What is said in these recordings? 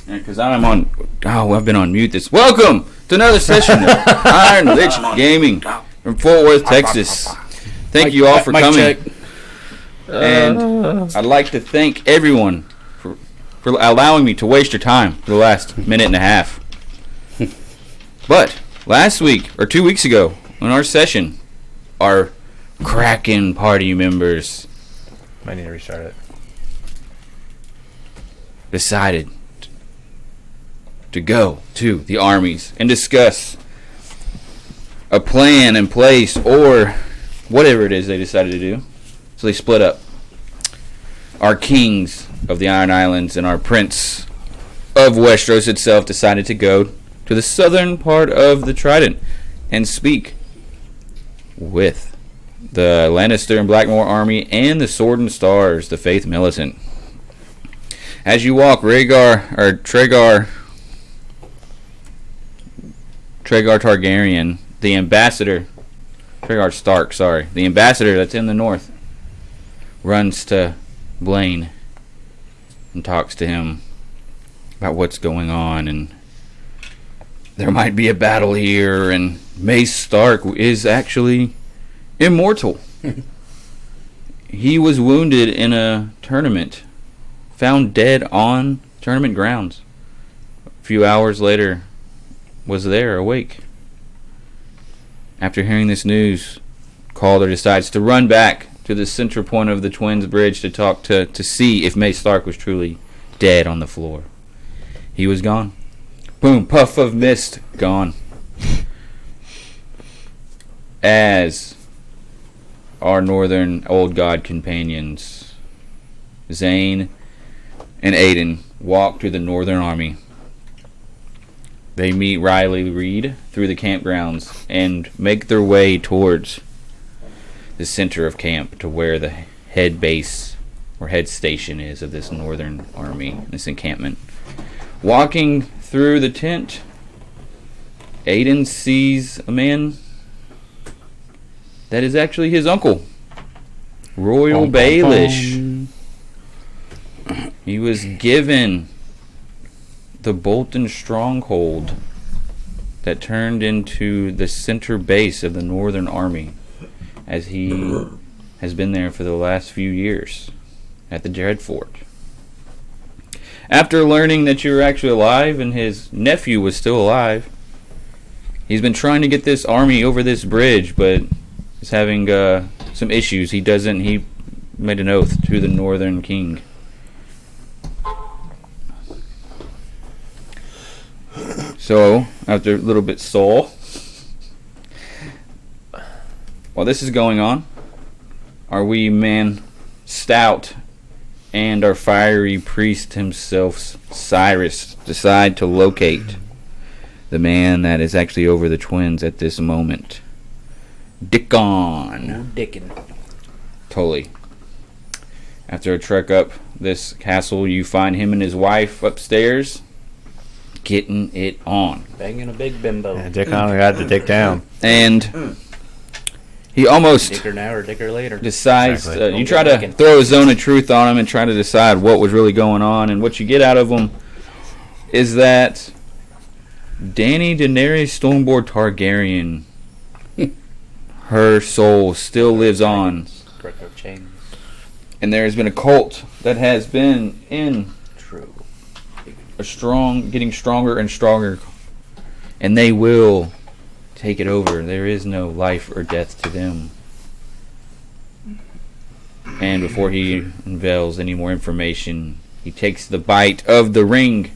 Because I'm on. Oh, I've been on mute. Welcome to another session of Iron Lich Gaming from Fort Worth, Texas. Thank you all for coming. And I'd like to thank everyone for allowing me to waste your time for the last minute and a half. But last week, or 2 weeks ago, on our session, our Kraken party members Might need to restart it. decided to go to the armies and discuss a plan in place or whatever it is they decided to do. So they split up. Our kings of the Iron Islands and our prince of Westeros itself decided to go to the southern part of the Trident and speak with the Lannister and Blackmore army and the Sword and Stars, the Faith Militant. As you walk, Traegar Targaryen, the ambassador, Traegar Stark, the ambassador that's in the north, runs to Blaine and talks to him about what's going on, and there might be a battle here, and Mace Stark is actually immortal. He was wounded in a tournament, found dead on tournament grounds. A few hours later, was there awake. After hearing this news, Calder decides to run back to the center point of the Twins Bridge to talk to see if Mace Stark was truly dead on the floor. He was gone. Boom, puff of mist, gone. As our northern old god companions, Zane and Aiden, walk to the northern army. They meet Riley Reed through the campgrounds and make their way towards the center of camp to where the head base or head station is of this northern army, this encampment. Walking through the tent, Aiden sees a man that is actually his uncle, Royal Baelish. He was given the Bolton stronghold that turned into the center base of the Northern Army, as he has been there for the last few years at the Dreadfort. After learning that you were actually alive and his nephew was still alive, he's been trying to get this army over this bridge, but is having some issues. He made an oath to the Northern King. So, after a little bit soul, while this is going on, our wee man Stout and our fiery priest himself, Cyrus, decide to locate the man that is actually over the Twins at this moment. Dickon. Dickin. Totally. After a trek up this castle, you find him and his wife upstairs getting it on. Banging a big bimbo. Yeah, Dick on got the dick down. And he almost Dicker now or dicker later. decides, Exactly. you try to throw a zone of truth on him and try to decide what was really going on, and what you get out of him is that Dany Daenerys Stormborn Targaryen, her soul still lives on, Chains. and there has been a cult that has been in True. getting stronger and stronger, and they will take it over. There is no life or death to them. And before he unveils any more information, he takes the bite of the ring.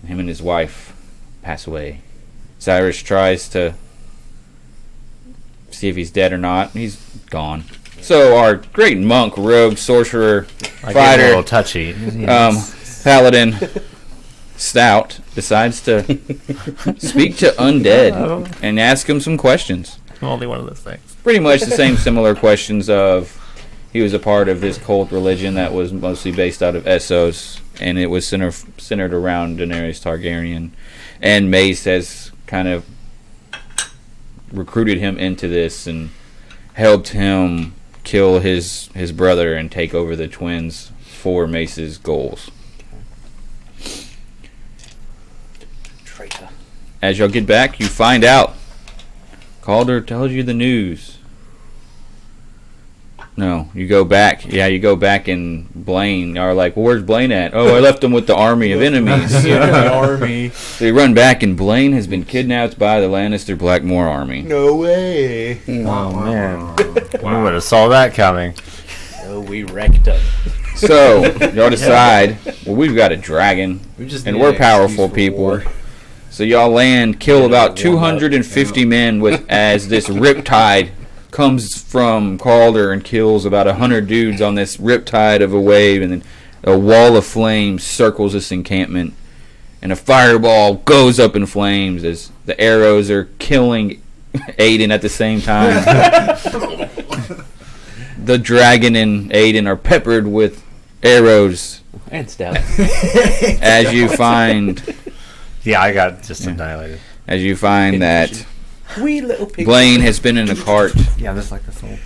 Him and his wife pass away. Cyrus tries to see if he's dead or not. He's gone. So our great monk, rogue, sorcerer, I get a fighter, little touchy. paladin, Stout, decides to speak to undead and ask him some questions. Only one of those things. Pretty much the same similar questions of he was a part of this cult religion that was mostly based out of Essos, and it was centered around Daenerys Targaryen. And Mace has kind of recruited him into this and helped him kill his brother and take over the Twins for Mace's goals. Traitor. As y'all get back, you find out. Calder tells you the news. No, you go back. Yeah, you go back and Blaine are like, well, where's Blaine at? Oh, I left him with the army of enemies. Army. So you run back and Blaine has been kidnapped by the Lannister Blackmore army. No way. Oh, man. We would have saw that coming. Oh, we wrecked him. So y'all decide, well, we've got a dragon, and we're powerful people. So y'all land, kill about 250 men with as this riptide comes from Calder and kills about 100 dudes on this riptide of a wave, and then a wall of flames circles this encampment, and a fireball goes up in flames as the arrows are killing Aiden at the same time. The dragon and Aiden are peppered with arrows And stout. as you find Yeah, I got just annihilated. that Wee little pig. Blaine has been in a cart, Yeah, just like this whole.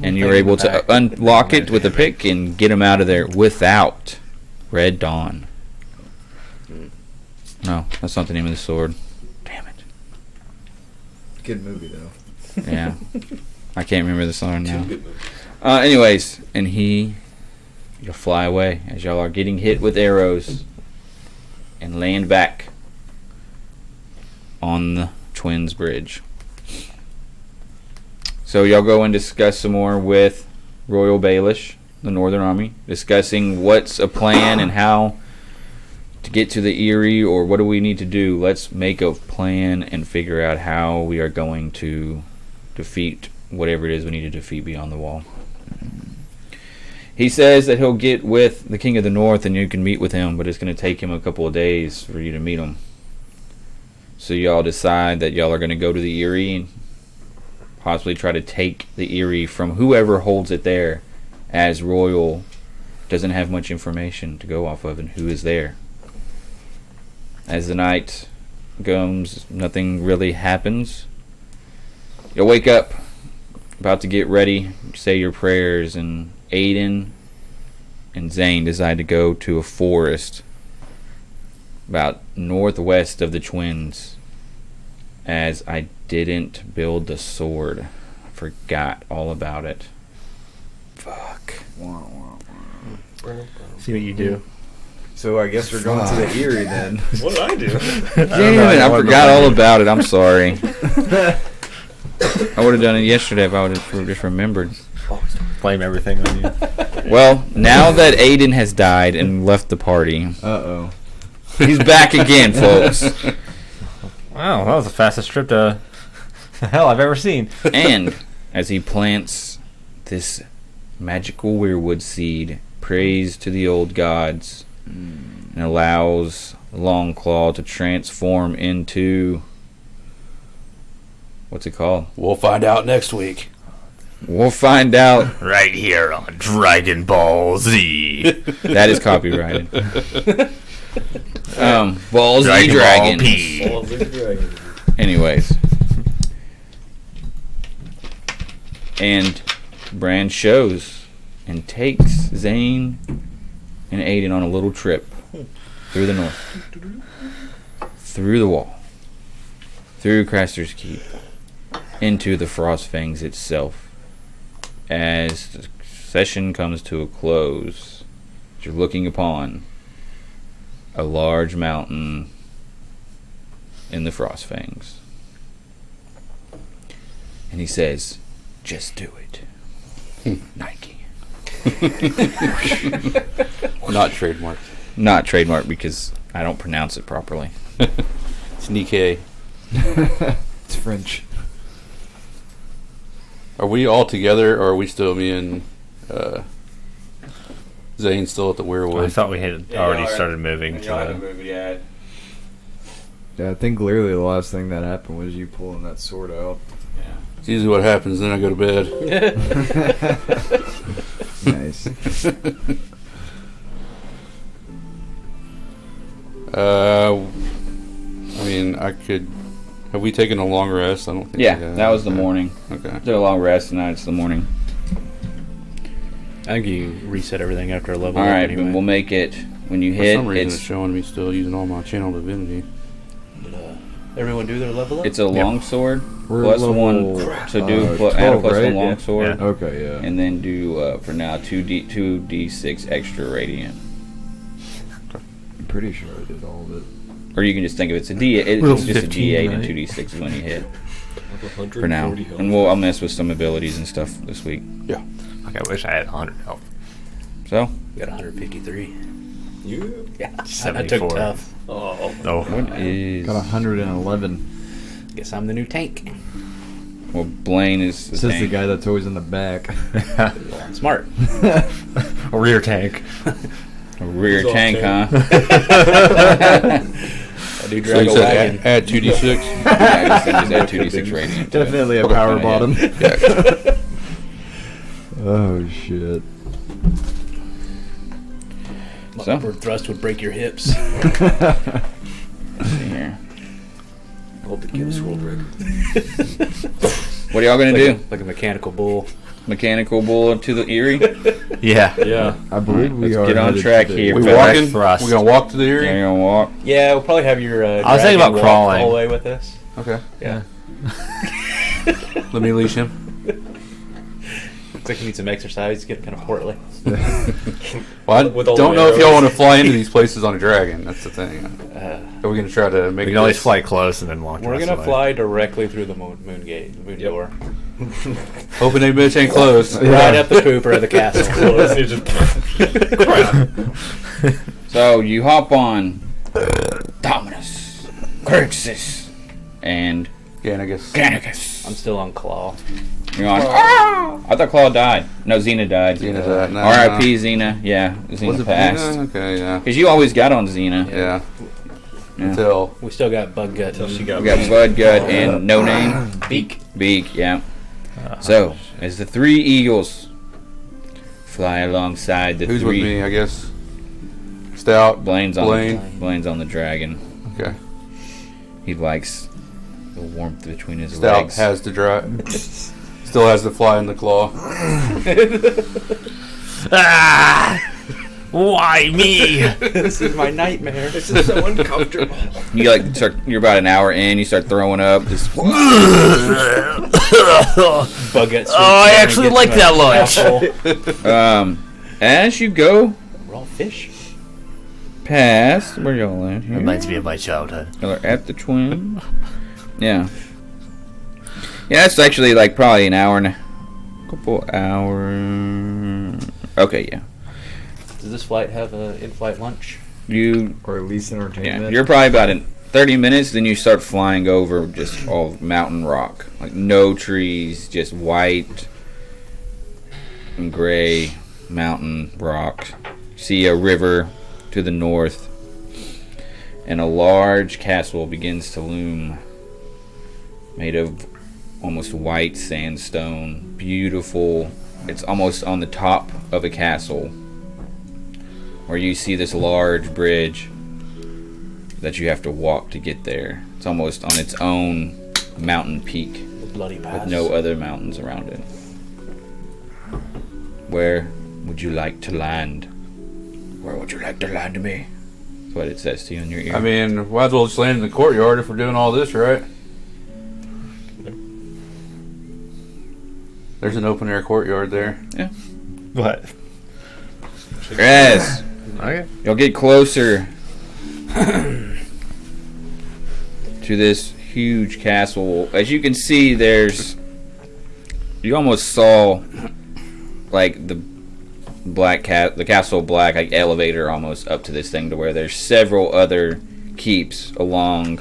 and you're able to unlock it with a pick and get him out of there without Red Dawn. No, that's not the name of the sword. Damn it. Good movie though. Yeah. I can't remember the song now. Anyways, and you'll fly away as y'all are getting hit with arrows and land back on the Twins Bridge. So y'all go and discuss some more with Royal Baelish, the Northern Army, discussing what's a plan and how to get to the Eyrie, or what do we need to do. Let's make a plan and figure out how we are going to defeat whatever it is we need to defeat beyond the wall. He says that he'll get with the King of the North and you can meet with him, but it's going to take him a couple of days for you to meet him. So y'all decide that y'all are going to go to the Eyrie and possibly try to take the Eyrie from whoever holds it there, as Royal doesn't have much information to go off of and who is there. As the night goes, nothing really happens. You'll wake up, about to get ready, say your prayers, and Aiden and Zane decide to go to a forest about northwest of the Twins, as I didn't build the sword. I forgot all about it. Fuck. See what you do. So I guess we're going to the Eyrie then. What did I do? Damn it, I forgot all about it. I'm sorry. I would have done it yesterday if I would have just remembered. Blame everything on you. Well, now that Aiden has died and left the party, Uh-oh. he's back again, folks. Wow, that was the fastest trip to hell I've ever seen. And as he plants this magical weirwood seed, prays to the old gods, and allows Longclaw to transform into... what's it called? We'll find out next week. We'll find out. Right here on Dragon Ball Z. That is copyrighted. Ball Z Dragon Dragon. Ball P. Anyways. And Bran shows and takes Zane and Aiden on a little trip through the north. Through the wall. Through Craster's Keep. Into the Frostfangs itself. As the session comes to a close, you're looking upon a large mountain in the Frostfangs. And he says, just do it. Nike. Not trademarked. Not trademark because I don't pronounce it properly. It's Nikkei. It's French. Are we all together, or are we still, me and Zane still at the I Weirwood? thought we had already started moving. Yeah, Yeah, I think literally the last thing that happened was you pulling that sword out. It's usually what happens, then I go to bed. Nice. I mean, I could... Have we taken a long rest? I don't think Yeah, we have. that was the morning. Okay. Did a long rest, and now it's the morning. I think you reset everything after a level. All up right, anyway. and we'll make it when you For hit. some reason, it's It's showing me still using all my channel divinity. But, Everyone do their level up? It's a long sword We're plus level, one. So do add a 12, plus right? one long Yeah. sword, Yeah. Okay, yeah. and then do for now 2d6 extra radiant. I'm pretty sure I did all of it. Or you can just think of it's a D. It's Well, just a 15, D8 and right? 2d6 when you hit. Health. For now, and I'll mess with some abilities and stuff this week. Okay, I wish I had 100 health. So We got 153. You? Yeah. I 74. took tough. Oh. Oh. what is? Got 111. Guess I'm the new tank. Well, Blaine is. This is the guy that's always in the back. Well, I'm smart. A rear tank. A rear He's all tank, tank. huh? I do So drag you a said wagon. add 2d6. Yeah, just add 2d6 radiant. to it. Definitely a Okay. power Yeah. bottom. Yeah. Oh shit. My So? upward thrust would break your hips. Let's see here. Hold the Guinness World Record. What are y'all gonna do? Like a mechanical bull. Mechanical bull to the Erie? Yeah. Yeah. I believe we Let's are. get on headed track to the- here. We Direct walking? thrust. We gonna walk to the You're area? gonna walk. Yeah, we'll probably have your. I was thinking dragon about walk crawling. all the way with us. Okay. Yeah. Let me leash him. Looks like you need some exercise. Get kind of portly. Well, I With all don't the know if y'all arrows. want to fly into these places on a dragon. That's the thing. Uh, Are we gonna try to make We it? can always this? fly close and then walk. the we're rest gonna of the way. fly directly through the moon gate, the moon Yep. door, Hoping they bitch ain't closed. right up the pooper of the castle. So you hop on Dominus, Crixus, and Yeah, I guess. Ganicus. I'm still on claw. You're on. Ah! I thought Claw died. No, Xena died. Xena died. No, R.I.P. Xena. Yeah, Was Xena it passed. Xena? Okay, yeah. Because you always got on Xena. Yeah. Yeah. Until We still got bug gut. Until she and got We got Bud, Gut, and No Name. beak. Beak, yeah. So, as the three eagles fly alongside the who's three. with me? I guess. Stout. Blaine's on Blaine. Blaine's on the dragon. Okay. He likes the warmth between his Stout legs. has to dry. Still has to fly in the claw. Ah! Why me? This is my nightmare. This is so uncomfortable. You like start. You're about an hour in. You start throwing up. Just Bug gut. Oh, I actually like that lunch. as you go Raw fish. past where y'all at here? Reminds me of my childhood. Y'all are at the twin. Yeah. Yeah, it's actually like probably an hour and a couple hours. Okay, yeah. Does this flight have an in-flight lunch? You Or at least entertainment. Yeah, you're probably about in 30 minutes, then you start flying over just all mountain rock. Like no trees, just white and gray mountain rock. See a river to the north, and a large castle begins to loom, made of almost white sandstone. Beautiful. It's almost on the top of a castle, where you see this large bridge that you have to walk to get there. It's almost on its own mountain peak The bloody pass. with no other mountains around it. Where would you like to land? Where would you like to land me? That's what it says to you in your ear. I mean, might as well just land in the courtyard if we're doing all this, right? There's an open air courtyard there. What? Yes. Okay. You'll get closer to this huge castle. As you can see, you almost saw like the the castle black like elevator almost up to this thing, to where there's several other keeps along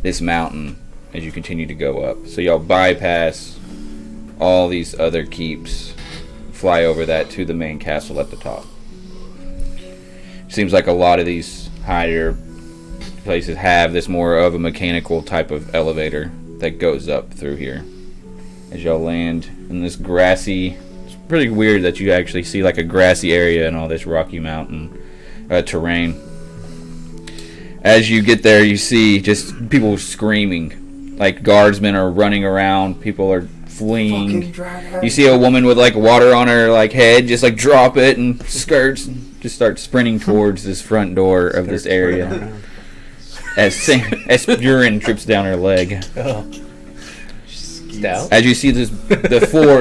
this mountain as you continue to go up. So y'all bypass all these other keeps, fly over that to the main castle at the top. Seems like a lot of these higher places have this more of a mechanical type of elevator that goes up through here. As y'all land in this grassy, it's pretty weird that you actually see like a grassy area in all this Rocky Mountain terrain. As you get there, you see just people screaming, like guardsmen are running around, people are fleeing. You see a woman with like water on her like head, just like drop it and skirts, and just start sprinting towards this front door of this area. as urine drips down her leg. Oh. Stout? As you see these My four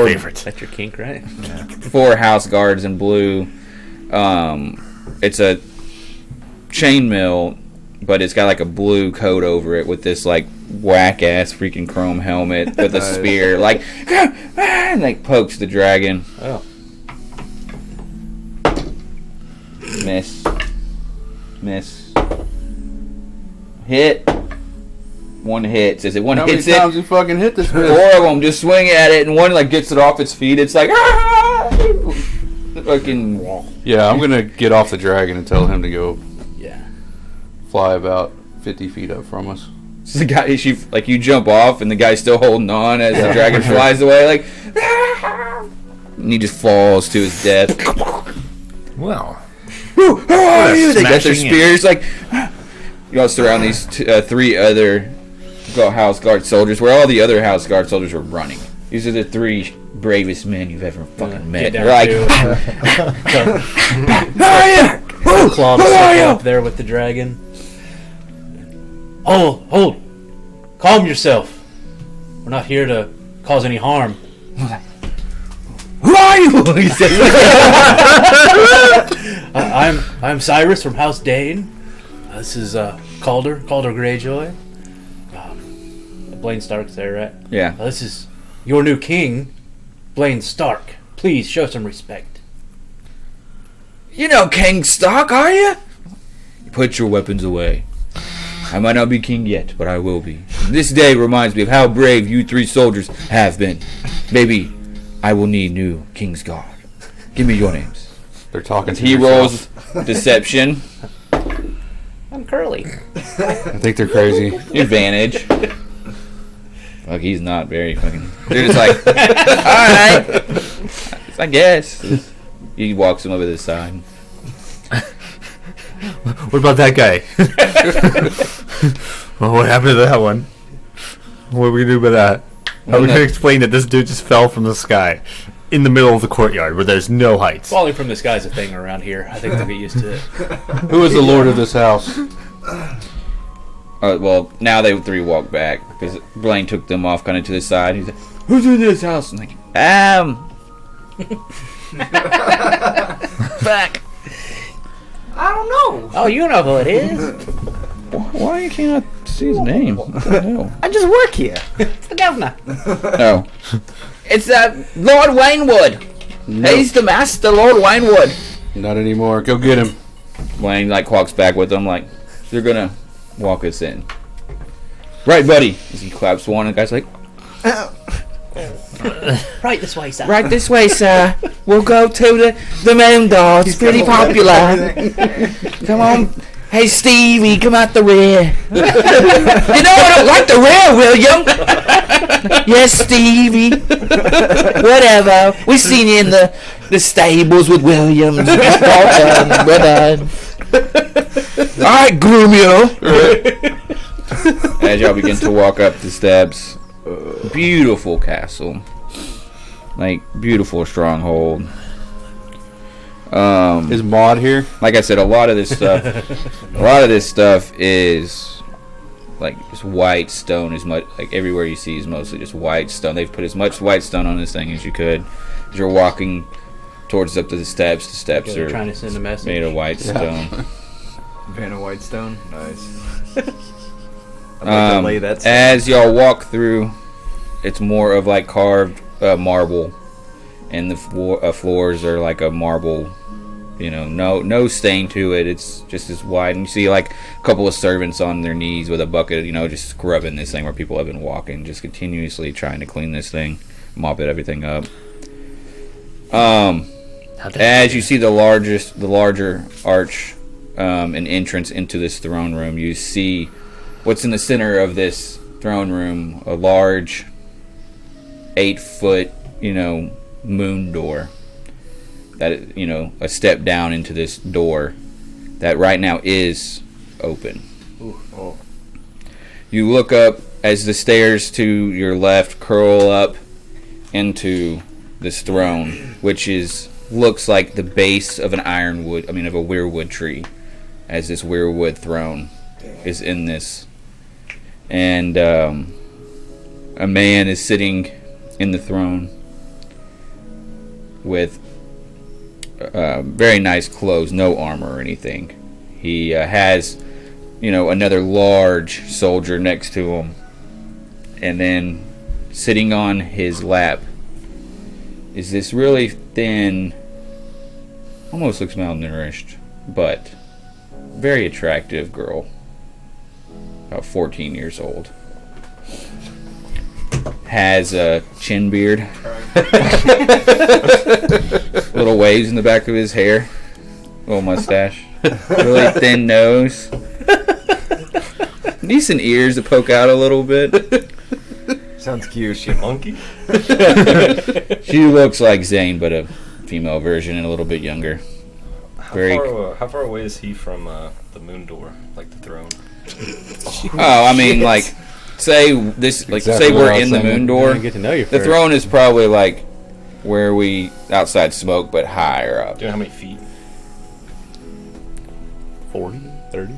favorite. That's your kink, right? four house guards in blue. It's a chainmail, but it's got like a blue coat over it with this like whack ass freaking chrome helmet with a spear, like and like pokes the dragon. Oh. Miss. Hit. One hit. Says it. One How many hits it. times you fucking hit this bitch? Four of them just swing at it, and one like gets it off its feet. It's like fucking. Yeah, I'm gonna get off the dragon and tell him to go Yeah. fly about 50 feet up from us. The guy, you jump off, and the guy's still holding on as the dragon flies away, like, and he just falls to his death. Well, Who are you? They got their smashing spears, like, you all surround these three other house guard soldiers, where all the other house guard soldiers were running. These are the three bravest men you've ever fucking met. Get They're like, down who are you? Claw Who are you? up there with the dragon. Hold. Calm yourself. We're not here to cause any harm. Who are you? He said. I'm Cyrus from House Dane. This is Calder Greyjoy. Blaine Stark's there, right? Yeah. This is your new king, Blaine Stark. Please show some respect. You know King Stark, are you? Put your weapons away. I might not be king yet, but I will be. This day reminds me of how brave you three soldiers have been. Maybe I will need new King's Guard. Give me your names. They're talking to He yourself. rolls deception. I'm Curly. I think they're crazy. Advantage. Fuck, he's not very fucking... They're just like, alright. I guess. He walks him over to the side. what about that guy? Well, what happened to that one? What are we gonna do about that? How are we gonna explain that this dude just fell from the sky in the middle of the courtyard where there's no heights? Falling from the sky's a thing around here. I think they'll get used to it. Who is the lord of this house? Well, now they three walk back because Blaine took them off kind of to the side. He's like, "Who's in this house?" I'm like, Back. I don't know. Oh, you know who it is. why can't I see his name? What the hell? I just work here. It's the governor. No, it's Lord Waynwood. He's the master, Lord Waynwood. Not anymore. Go get him. Blaine like walks back with them, like they're gonna walk us in. Right, buddy. As he claps one, and the guy's like, Right this way, sir. "Right this way, sir. We'll go to the main door. It's pretty popular. Come on." Hey, Stevie, come out the rear. You know I don't like the rear, William. Yes, Stevie. Whatever. We seen you in the stables with Williams. We're done. All right, Grumio. As y'all begin to walk up the steps, beautiful castle, like beautiful stronghold. Is Maud here? Like I said, a lot of this stuff is like just white stone. As much like everywhere you see is mostly just white stone. They've put as much white stone on this thing as you could. As you're walking towards up to the steps They're are trying to send a message. made of white stone. Vanna Whitestone. Nice. I'd like to lay that stone. As y'all walk through, it's more of like carved marble, and the floors are like a marble. You know, no stain to it. It's just as wide, and you see like a couple of servants on their knees with a bucket, you know, just scrubbing this thing where people have been walking, just continuously trying to clean this thing, mop everything up. As you see the larger arch and entrance into this throne room, you see what's in the center of this throne room, a large 8-foot, moon door. That, a step down into this door that right now is open. Ooh. Oh. You look up as the stairs to your left curl up into this throne, which looks like the base of a weirwood tree, as this weirwood throne is in this. And a man is sitting in the throne with very nice clothes, no armor or anything. He has, another large soldier next to him. And then sitting on his lap is this really thin, almost looks malnourished, but very attractive girl. About 14 years old. Has a chin beard. Little waves in the back of his hair. Little mustache. Really thin nose. Decent ears that poke out a little bit. Sounds cute. Is she a monkey? She looks like Zane, but a female version and a little bit younger. How far away is he from the moon door, like the throne? Oh, I mean, like, say we're in the moon door. Get to know you The first. throne is probably like where we outside smoke, but higher up. Do you know how many feet? 40, 30.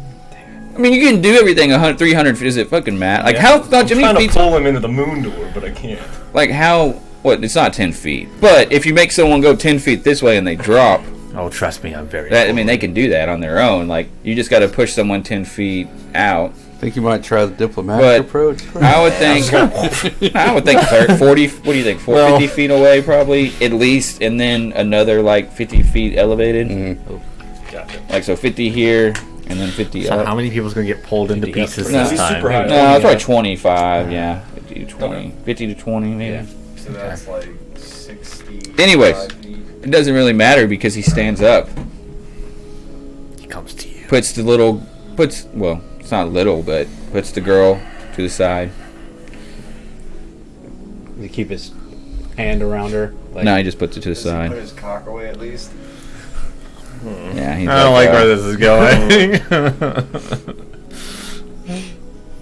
I mean, you can do everything 300 feet. Is it fucking mad? Like, how I'm many trying to feet? pull him into the moon door, but I can't. Like, how? What? It's not 10 feet. But if you make someone go 10 feet this way and they drop, Oh, trust me, I'm very. they can do that on their own. Like, you just got to push someone 10 feet out. I think you might try the diplomatic But approach. I would think, 40. What do you think? 50 feet away, probably at least, and then another like 50 feet elevated. Gotcha. Like, so 50 here and then 50 So up. how many people's gonna get pulled into 50 up pieces for- No, this he's time? super high. No, it's probably 25. Yeah, 50 to 20, Okay. 50 to 20, maybe. Yeah. So that's like 60. Anyways, it doesn't really matter because he stands up, He comes to you. puts well, it's not little, but puts the girl to the side. Does he keep his hand around her? Like, No, he just puts it to the Does he put side. his cock away at least? Yeah, he's I don't like where this is going.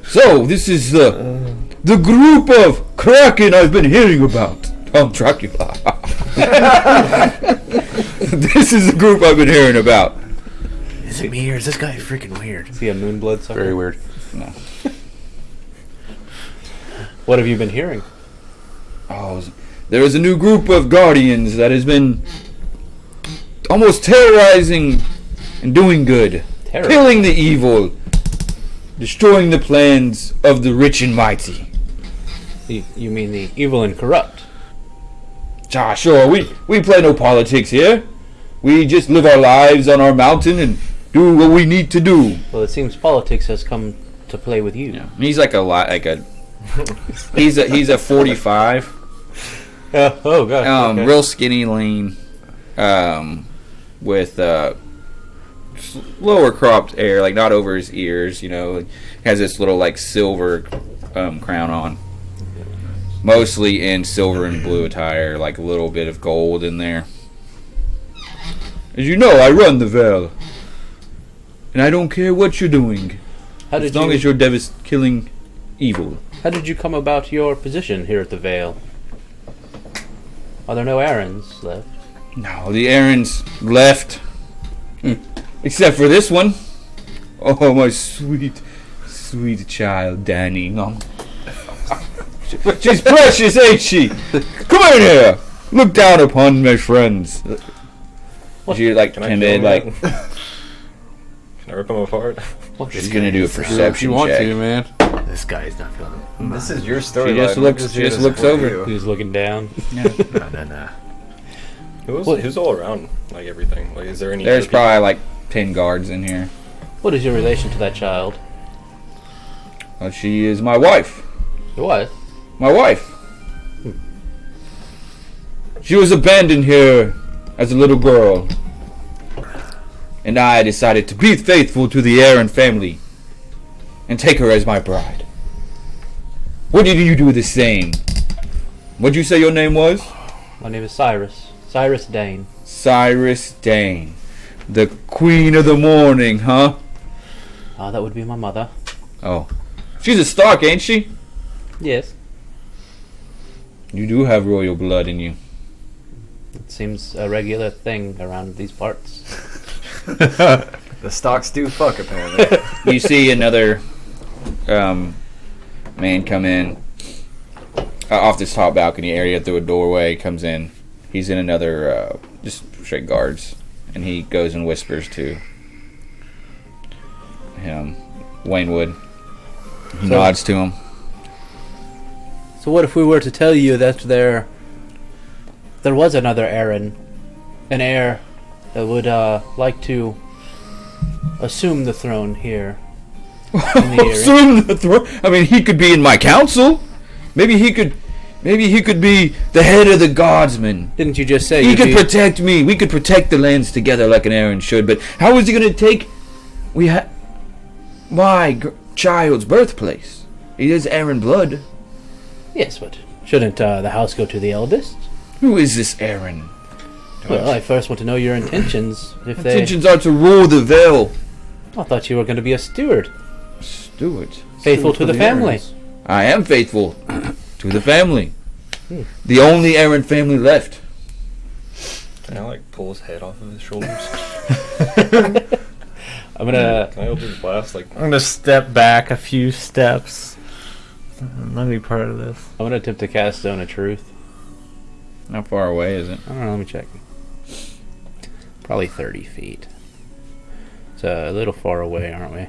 So this is the group of Kraken I've been hearing about. I'm Dracula. This is the group I've been hearing about. Is it me or is this guy freaking weird? Is he a moon blood sucker? Very weird. No. What have you been hearing? Oh, there is a new group of guardians that has been almost terrorizing and doing good. Terror. Killing the evil. Destroying the plans of the rich and mighty. You mean the evil and corrupt? Ah, sure, we play no politics here. We just live our lives on our mountain and do what we need to do. Well, it seems politics has come to play with you. Yeah. He's like he's a 45. Oh god. Real skinny, lean, with lower cropped hair, like not over his ears. Like, has this little like silver crown on, mostly in silver and blue attire, like a little bit of gold in there. As you know, I run the Vale, and I don't care what you're doing, as long as you're killing evil. How did you come about your position here at the Vale? Are there no errands left? No, the errands left. Except for this one. Oh, my sweet, sweet child, Danny. She's precious, ain't she? Come in here. Look down upon my friends. You're like Can I timid, kill like him? Can I rip him apart? she's gonna do a If perception you want check. to, man. This guy is not feeling it. This is your story. She just looks over. He was looking down. No. Who's all around? Like everything. Like, is there any? There's other people? probably like 10 guards in here. What is your relation to that child? She is my wife. Your wife? My wife. She was abandoned here as a little girl. And I decided to be faithful to the Aaron family and take her as my bride. What did you do the same? What'd you say your name was? My name is Cyrus. Cyrus Dane. Cyrus Dane. The Queen of the Morning, huh? That would be my mother. Oh. She's a Stark, ain't she? Yes. You do have royal blood in you. It seems a regular thing around these parts. The stocks do fuck, apparently. You see another man come in off this top balcony area through a doorway. Comes in. He's in another just straight guards, and he goes and whispers to him, Waynwood. He nods to him. So what if we were to tell you that there was another Aaron, an heir that would like to assume the throne here in the area? Assume the throne. I mean, he could be in my council. Maybe he could be the head of the guardsmen. Didn't you just say He could protect me. We could protect the lands together like an Aaron should. But how is he going to take my child's birthplace? He is Aaron blood. Yes, but shouldn't the house go to the eldest? Who is this Aaron? Well, I first want to know your intentions. Intentions are to rule the Vale. I thought you were going to be a steward. Steward. Faithful to the family. I am faithful to the family. The only Aaron family left. Can I like pull his head off of his shoulders? I'm gonna. Can I open his blast? Like, I'm gonna step back a few steps. Let me be part of this. I'm gonna attempt to cast Stone of Truth. How far away is it? I don't know. Let me check. Probably 30 feet. It's a little far away, aren't we?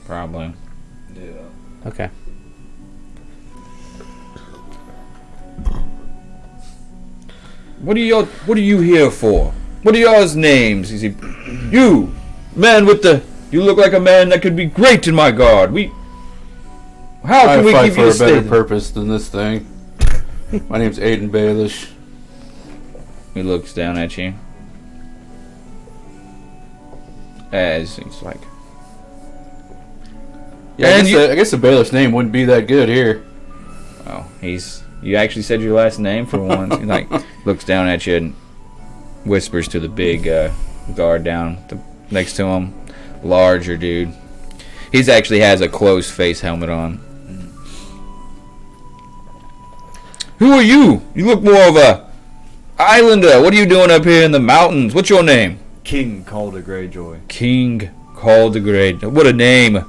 Probably. Yeah. Okay. What are you here for? What are y'all's names? Is he, you, man with the, you look like a man that could be great in my guard. How can we fight keep for you a better stable? purpose than this thing. My name's Aiden Baelish. He looks down at you. As he's like, Yeah, And I guess the Baelish name wouldn't be that good here. oh, you actually said your last name for once. He like looks down at you and whispers to the big guard down next to him, larger dude. He's actually has a closed face helmet on. Who are you? You look more of a islander. What are you doing up here in the mountains? What's your name? King Calder Greyjoy. King called the Great. What a name.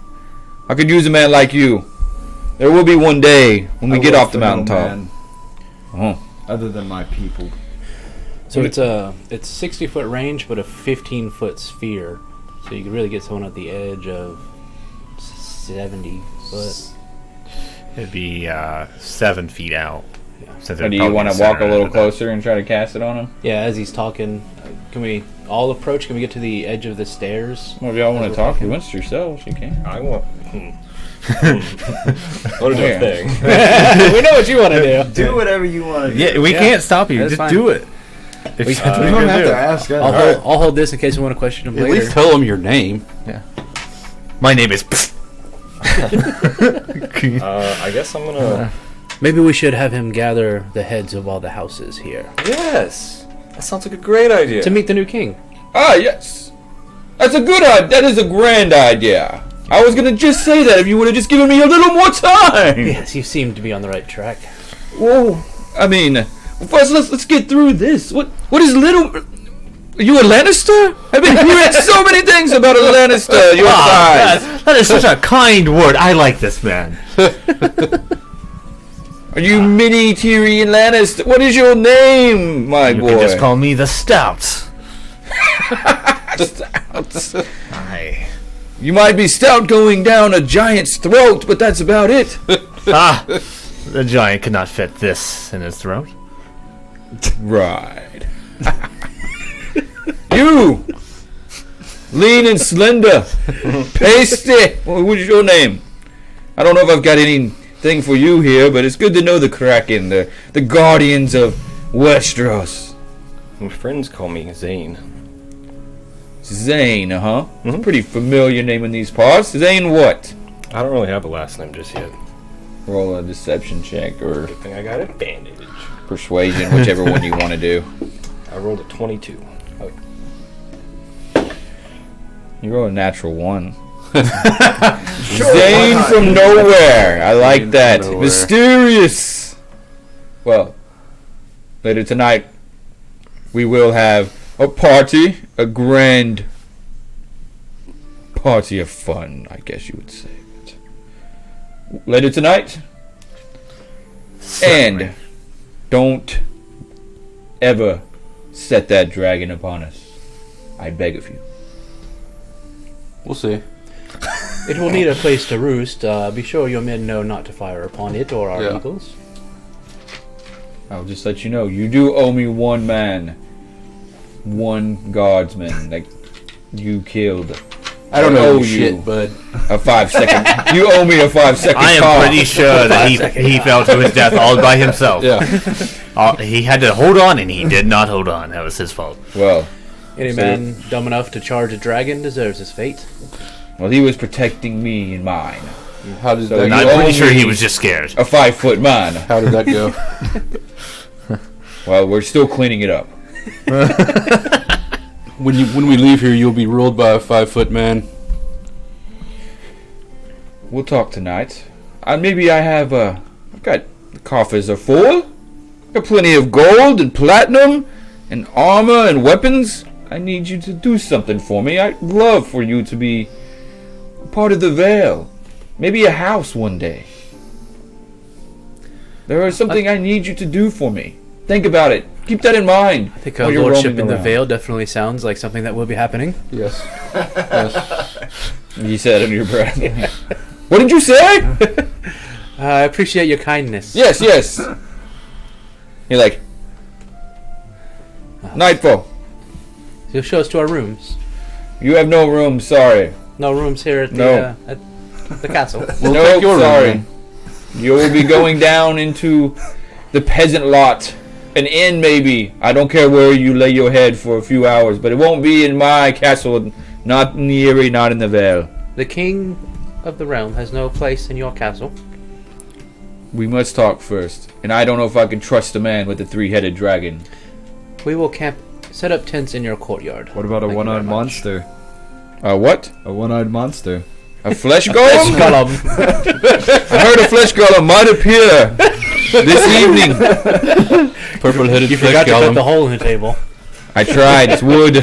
I could use a man like you. There will be one day when we get off the mountaintop. Oh. Other than my people. So it's 60-foot range, but a 15-foot sphere. So you can really get someone at the edge of 70 foot. It'd be 7 feet out. So So do you want to walk a little closer and try to cast it on him? Yeah, as he's talking, can we all approach? Can we get to the edge of the stairs? Well, if y'all want to talk amongst yourselves, you can. I want. What a Yeah. thing. We know what you want to do. Do whatever you want to do. Yeah, we can't stop you. That's Just fine. do it. If We- that's what You you're don't gonna have do. to ask us. I'll hold this in case we want to question him At later. least tell them your name. My name is. I guess I'm gonna. Maybe we should have him gather the heads of all the houses here Yes, that sounds like a great idea. to meet the new king. Ah, yes. That's a good idea. That is a grand idea. I was going to just say that if you would have just given me a little more time. Yes, you seem to be on the right track. Well, I mean, first let's get through this. What is little... Are you a Lannister? I've been hearing so many things about a Lannister. Your size. That is such a kind word. I like this man. Are you mini Tyrion Lannister? What is your name, my You boy? can just call me the Stout. Aye. You might be stout going down a giant's throat, but that's about it. The giant could not fit this in his throat. Right. You, lean and slender, pasty. What's your name? I don't know if I've got anything for you here, but it's good to know the Kraken, the guardians of Westeros. My friends call me Zane. Zane, huh? It's a pretty familiar name in these parts. Zane what? I don't really have a last name just yet. Roll a deception check or Good thing I got advantage. persuasion, whichever one you want to do. I rolled a 22. You roll a natural one. Zane from nowhere. I like Zane that. from nowhere. Mysterious. Well, later tonight we will have a party, a grand party of fun, I guess you would say. But later tonight, and don't ever set that dragon upon us. I beg of you. We'll see. It will need a place to roost. Be sure your men know not to fire upon it or our Yeah. eagles. I'll just let you know, you do owe me one man. One guardsman that you killed. I don't I know owe shit, you. bud. A 5-second. You owe me a 5-second I am call. pretty sure that he fell to his death all by himself. Yeah. He had to hold on, and he did not hold on. That was his fault. Well, Any man dumb enough to charge a dragon deserves his fate. he was protecting me and mine. How did So that And you I'm go? owe pretty sure he me was just scared. a 5-foot man. How did that go? Well, we're still cleaning it up. When we leave here, you'll be ruled by a 5-foot man. We'll talk tonight. Maybe I've got the coffers are full. Got plenty of gold and platinum and armor and weapons. I need you to do something for me. I'd love for you to be part of the Vale. Maybe a house one day. There is something I need you to do for me. Think about it. Keep that in mind. I think while our you're lordship roaming in the around. Vale definitely sounds like something that will be happening. Yes. Yes. You said under your breath. What did you say? I appreciate your kindness. Yes, yes. You're like, Nightfall. You'll show us to our rooms. You have no room, sorry. No rooms here at the, No. at the castle. We'll No, take your room, sorry. then. You will be going down into the peasant lot. An inn, maybe. I don't care where you lay your head for a few hours, but it won't be in my castle. Not in the Eyrie, not in the Vale. The king of the realm has no place in your castle. We must talk first. And I don't know if I can trust a man with a 3-headed dragon. We will set up tents in your courtyard. What about a Thank you one-eyed very much. monster? What? A one-eyed monster. A flesh golem? Gollum. I heard a flesh golem might appear this evening. Purple-headed You flesh forgot to cut the golem. hole in the table. I tried. It's wood.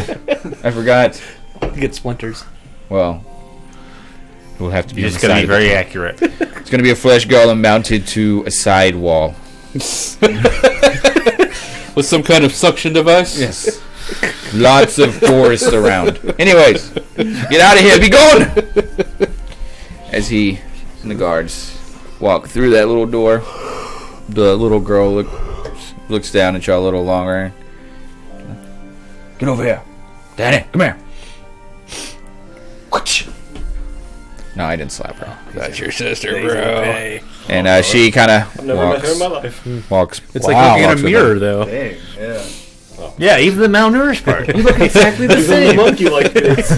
I forgot. You get splinters. Well, it will have to be You're on just the gonna side be of it. very accurate. It's going to be a flesh golem mounted to a side wall. With some kind of suction device? Yes. Lots of forest around. Anyways, get out of here. Be gone! As he and the guards walk through that little door, the little girl looks down at y'all a little longer. Get over here. Danny, come here. No, I didn't slap her. That's your sister, bro. And she kind I've of never met her in my life. walks. It's like looking in a mirror, though. Dang, yeah. Yeah, even the malnourished part. You look exactly the Even the same. monkey like this.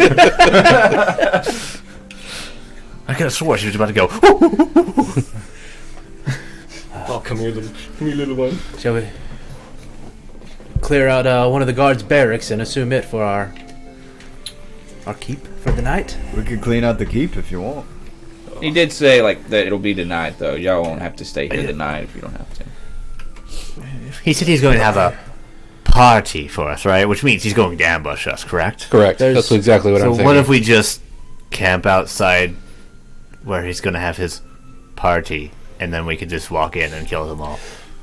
I could have swore she was about to go. Oh, come here, little one. Shall we clear out one of the guards' barracks and assume it for our keep for the night? We could clean out the keep if you want. He did say like that it'll be tonight though. Y'all won't have to stay here tonight if you don't have to. He said he's going to have a party for us, right? Which means he's going to ambush us, correct? Correct. There's- That's exactly what I'm So thinking. what if we just camp outside where he's going to have his party, and then we could just walk in and kill them all?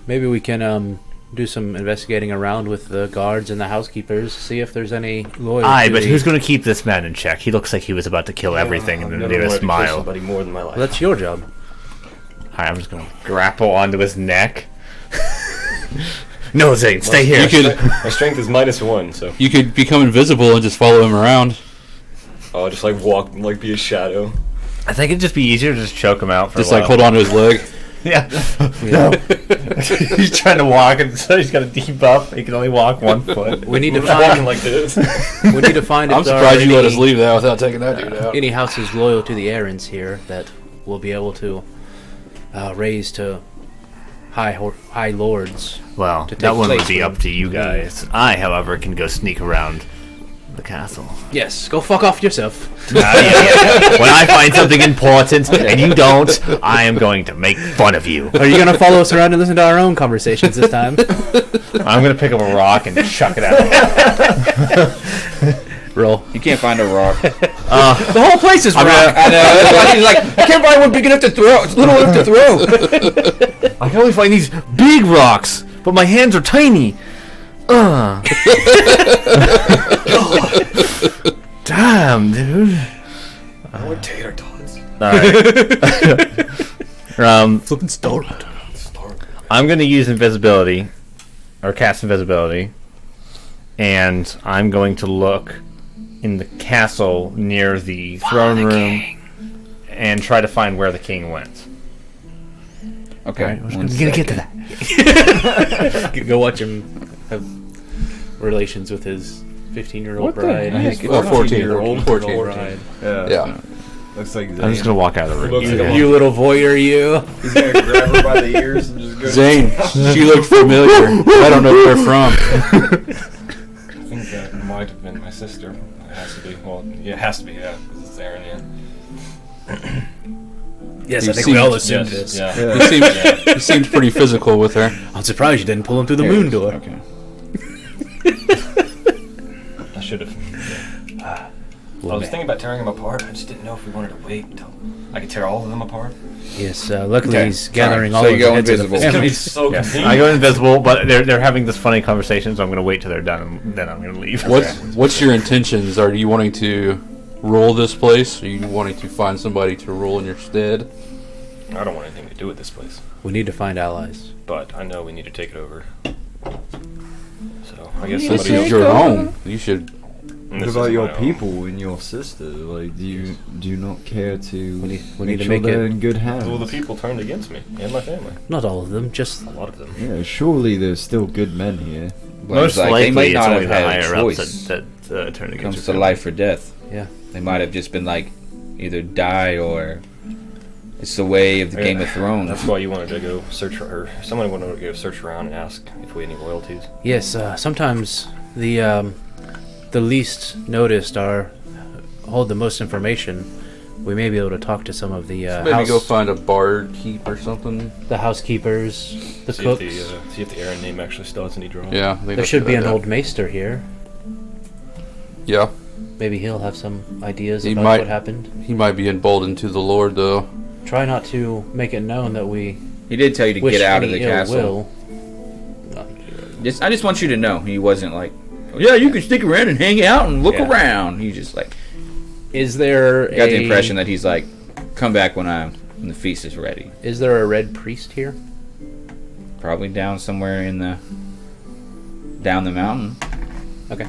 Maybe we can do some investigating around with the guards and the housekeepers, see if there's any loyalty. Aye, but to who's going to keep this man in check? He looks like he was about to kill everything in the nearest mile. Somebody more than my life. Well, that's your job. Alright, I'm just going to grapple onto his neck. No, Zane, stay here. You could My strength is -1, so you could become invisible and just follow him around. I'll just like walk, like be a shadow. I think it'd just be easier to just choke him out for Just a while. like hold on to his leg. Yeah. No. He's trying to walk, and so he's got a debuff. He can only walk 1 foot. We need to Walking find. like this. We need to find. If I'm there surprised are you let us any- leave that without taking that dude out. Any houses loyal to the errands here that will be able to raise to high lords. Well, To take that one would place be when- up to you guys. I, however, can go sneak around the castle. Yes, go fuck off yourself. Yeah. When I find something important and you don't, I am going to make fun of you. Are you gonna follow us around and listen to our own conversations this time? I'm going to pick up a rock and chuck it at him. Roll. You can't find a rock. The whole place is rock. I know. That's why he's like, I can't find one big enough to throw. It's little enough to throw. I can only find these big rocks, but my hands are tiny. Damn, dude. I want tater tots. Alright. Flipping star. I'm gonna use invisibility, or cast invisibility, and I'm going to look in the castle near the throne room and try to find where the king went. Okay. We're gonna get to that. Go watch him have relations with his 15-year-old What the bride. heck? His 14-year-old 14-year-old bride. Yeah. Looks like I'm just gonna walk out of the room. Looks like a You little voyeur, you. He's gonna grab her by the ears and just go. Zane, she looks familiar. I don't know where they're from. I think that might have been my sister. It has to be. Well, yeah, it has to be. Yeah, because it's Aaron. Yeah. Yes, He I think we all seems- assumed Yes, this. yeah. He seemed pretty physical with her. I'm surprised you didn't pull him through the moon door. Okay. I should have. I was thinking about tearing them apart. I just didn't know if we wanted to wait until I could tear all of them apart. Yes, luckily Okay. he's gathering Alright, all so of you the go heads of the invisible. It's gonna be families. so Yes, convenient. I go invisible, but they're having this funny conversation, so I'm gonna wait till they're done, and then I'm gonna leave. What's your intentions? Are you wanting to rule this place? Or are you wanting to find somebody to rule in your stead? I don't want anything to do with this place, We need to find allies. but I know we need to take it over. So I guess This somebody is your home. You should. What about your people and your sister? Like, do you not care to We need make to sure make they're it- in good hands? Well, the people turned against me and my family. Not all of them, just A lot of them. Yeah, surely there's still good men here. Most Like, they likely, might it's not only have the had a higher ups choice. that turn It against comes your to family. life or death. yeah. They might have just been like, either die or it's the way of the Game of Thrones. That's why you wanted to go search for her. Someone wanted to go search around and ask if we had any loyalties. Yes, sometimes the least noticed hold the most information. We may be able to talk to some of the Maybe go find a barkeep or something. the housekeepers, the See cooks. if the Aaron name actually still has any draw. Yeah. I think There let's should do be that, an yeah. old maester here. Yeah. Maybe he'll have some ideas He about might- what happened. He might be emboldened to the Lord, though. Try not to make it known that we He did tell you to wish get out of any the ill castle. will. I just want you to know he wasn't like, oh, yeah, you can stick around and hang out and look Yeah. around. He just like Is there got the impression that he's like, come back when the feast is ready. Is there a red priest here? Probably down somewhere in the down the mountain. Okay,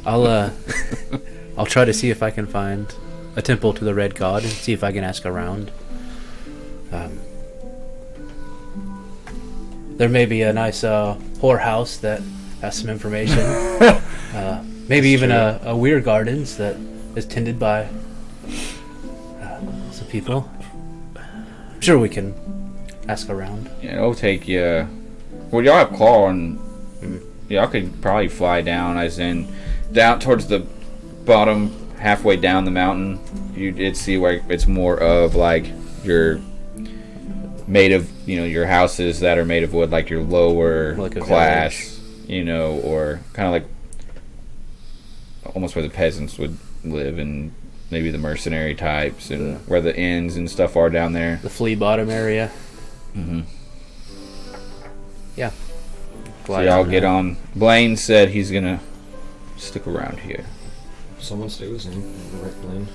I'll try to see if I can find a temple to the red god and see if I can ask around. There may be a nice whorehouse that has some information. Maybe even a weir gardens that is tended by some people. I'm sure we can ask around. Yeah, it'll take you. Well, y'all have claw and y'all could probably fly down, as in down towards the bottom, halfway down the mountain. You did see where it's more of like your made of, your houses that are made of wood, like your lower Like a class, or kind of like almost where the peasants would live, and maybe the mercenary types, and where the inns and stuff are down there. The flea bottom area. Mm-hmm. Yeah. So y'all get on. Blaine said he's gonna stick around here. Someone stay with him. Right lane.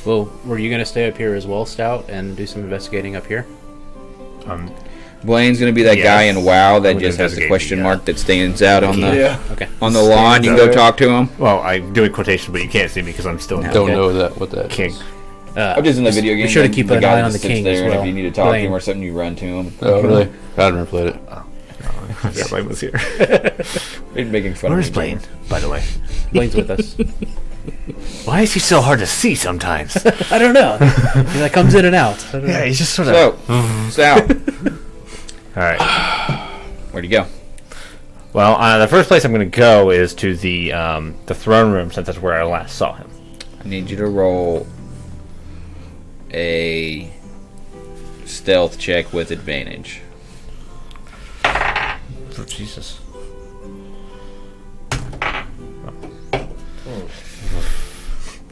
Well, were you gonna stay up here as well, Stout, and do some investigating up here? Blaine's gonna be that Yes. guy in WoW that I'm just gonna has the investigate, question yeah. mark that stands out on the Okay. on the lawn. You can go talk to him. Well, I'm doing quotation, but you can't see me because I'm still in Don't Okay. know what that king. is. I'm just in the video game. Be sure to and keep the an guy eye on just the sits king there, as and well. if you need to talk to Blaine. him or something, you run to him. Oh, really? I never played it. Yeah, Blaine was here. He's making fun Where's of me. Blaine, by the way? Blaine's with us. Why is he so hard to see sometimes? I don't know. He like comes in and out. I don't know. Yeah, he's just sort of. So, Sal, All right. where'd you go? Well, the first place I'm going to go is to the throne room, since that's where I last saw him. I need you to roll a stealth check with advantage. Oh, Jesus.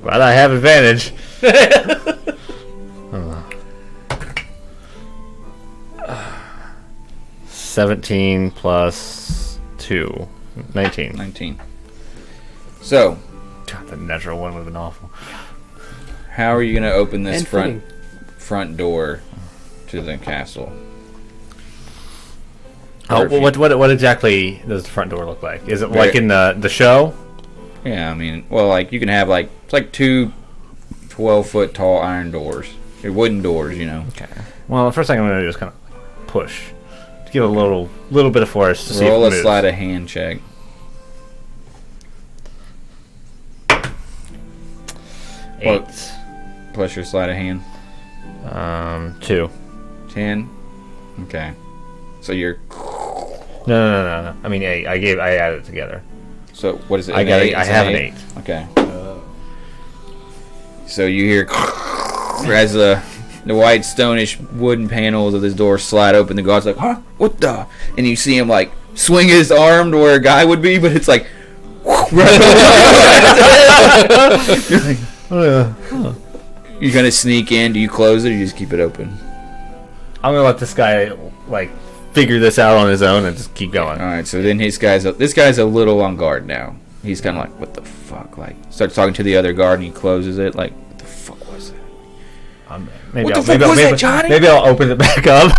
But I have advantage. 17 plus 2. 19. 19. So, God, the natural one would have been awful. how are you going to open this And front door to the castle? Oh, Or if you- what exactly does the front door look like? Is it Very- like in the show? Yeah, I mean, well, like, you can have, like, it's like 2 12-foot tall iron doors. They're wooden doors, you know. Okay. Well, the first thing I'm going to do is kind of push. To give it a little bit of force to see if Roll it a moves. sleight of hand check. 8. Plus your sleight of hand. 2. 10. Okay. So you're... No. I mean 8. I added it together. So, what is it? I an got. eight? I It's an have an 8. Okay. So you hear as the white stonish wooden panels of this door slide open. The guard's like, "Huh? What the?" And you see him like swing his arm to where a guy would be, but it's like. You're like, you're gonna sneak in. Do you close it or you just keep it open? I'm gonna let this guy like figure this out on his own and just keep going. All right. So then this guy's a little on guard now. He's kind of like, "What the fuck?" Like starts talking to the other guard and he closes it. Like, what the fuck was that? Maybe What the I'll- fuck maybe I'll- was that, maybe- Johnny? Maybe I'll open it back up.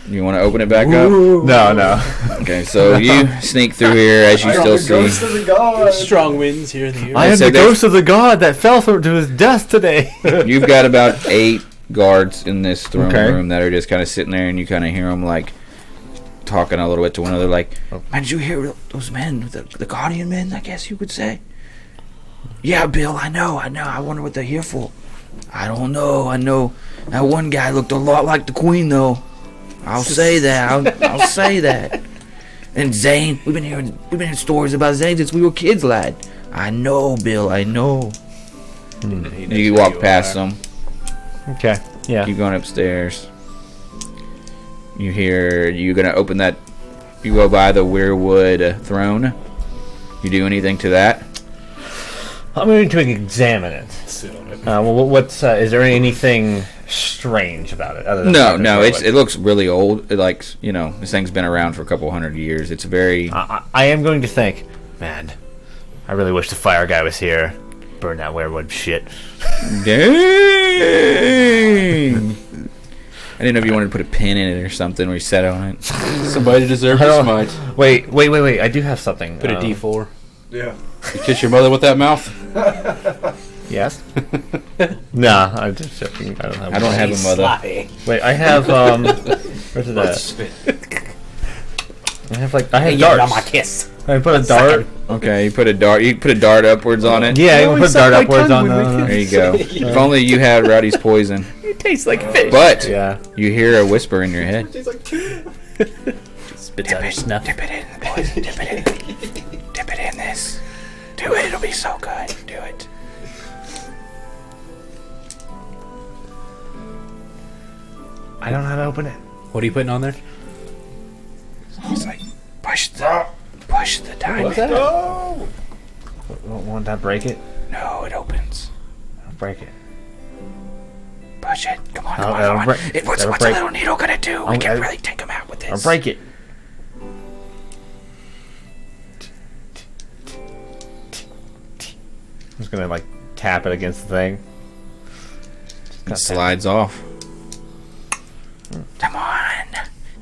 You want to open it back up? No. Okay, so you sneak through here as you still see. the god. Strong winds here in the air. I am said the there's- ghost of the god that fell to his death today. You've got about 8 guards in this throne Okay. room that are just kind of sitting there, and you kind of hear them like talking a little bit to one another, like, "Man, did you hear those men, the Guardian men? I guess you could say." "Yeah, Bill, I know. I wonder what they're here for." "I don't know. I know that one guy looked a lot like the Queen, though. I'll say that. I'll say that." "And Zane, we've been hearing stories about Zane since we were kids, lad." "I know, Bill. I know." You walk past them. Okay. Yeah. Keep going upstairs. You hear you're gonna open that. You go by the weirwood throne. You do anything to that? I'm going to examine it. Sit on it. What's is there anything strange about it? Other than No. It looks really old. It, like, you know, this thing's been around for a couple hundred years. It's very. I am going to think, man, I really wish the fire guy was here. Burn that weirwood shit. Dang. I didn't know if you wanted to put a pin in it or something where you sat on it. Somebody deserves a smite. Wait. I do have something. Put a D4. Yeah. You kiss your mother with that mouth? Yes. Nah, I'm just joking. I don't have. I don't have a mother. Sloppy. Wait, I have where's it at? I have Hey, darts. on my kiss. I put a dart. Okay, you put a dart. You put a dart upwards on it. Yeah, you put a dart upwards on There the. you go. If only you had Rowdy's poison. It tastes like fish. But Yeah. you hear a whisper in your head. Spits out your snuff. Dip it in the poison. Dip it in. Dip it in this. Do it. It'll be so good. Do it. I don't know how to open it. What are you putting on there? It's like push the diamond. Won't that break it? No, it opens. I'll break it. Push it. Come on. I'll- Come on. I'll Come on. break- What's I'll a break- little needle gonna do? We I'll- can I'll- really take him out with this. I'll break it. I'm just gonna like tap it against the thing. It slides off. Come on.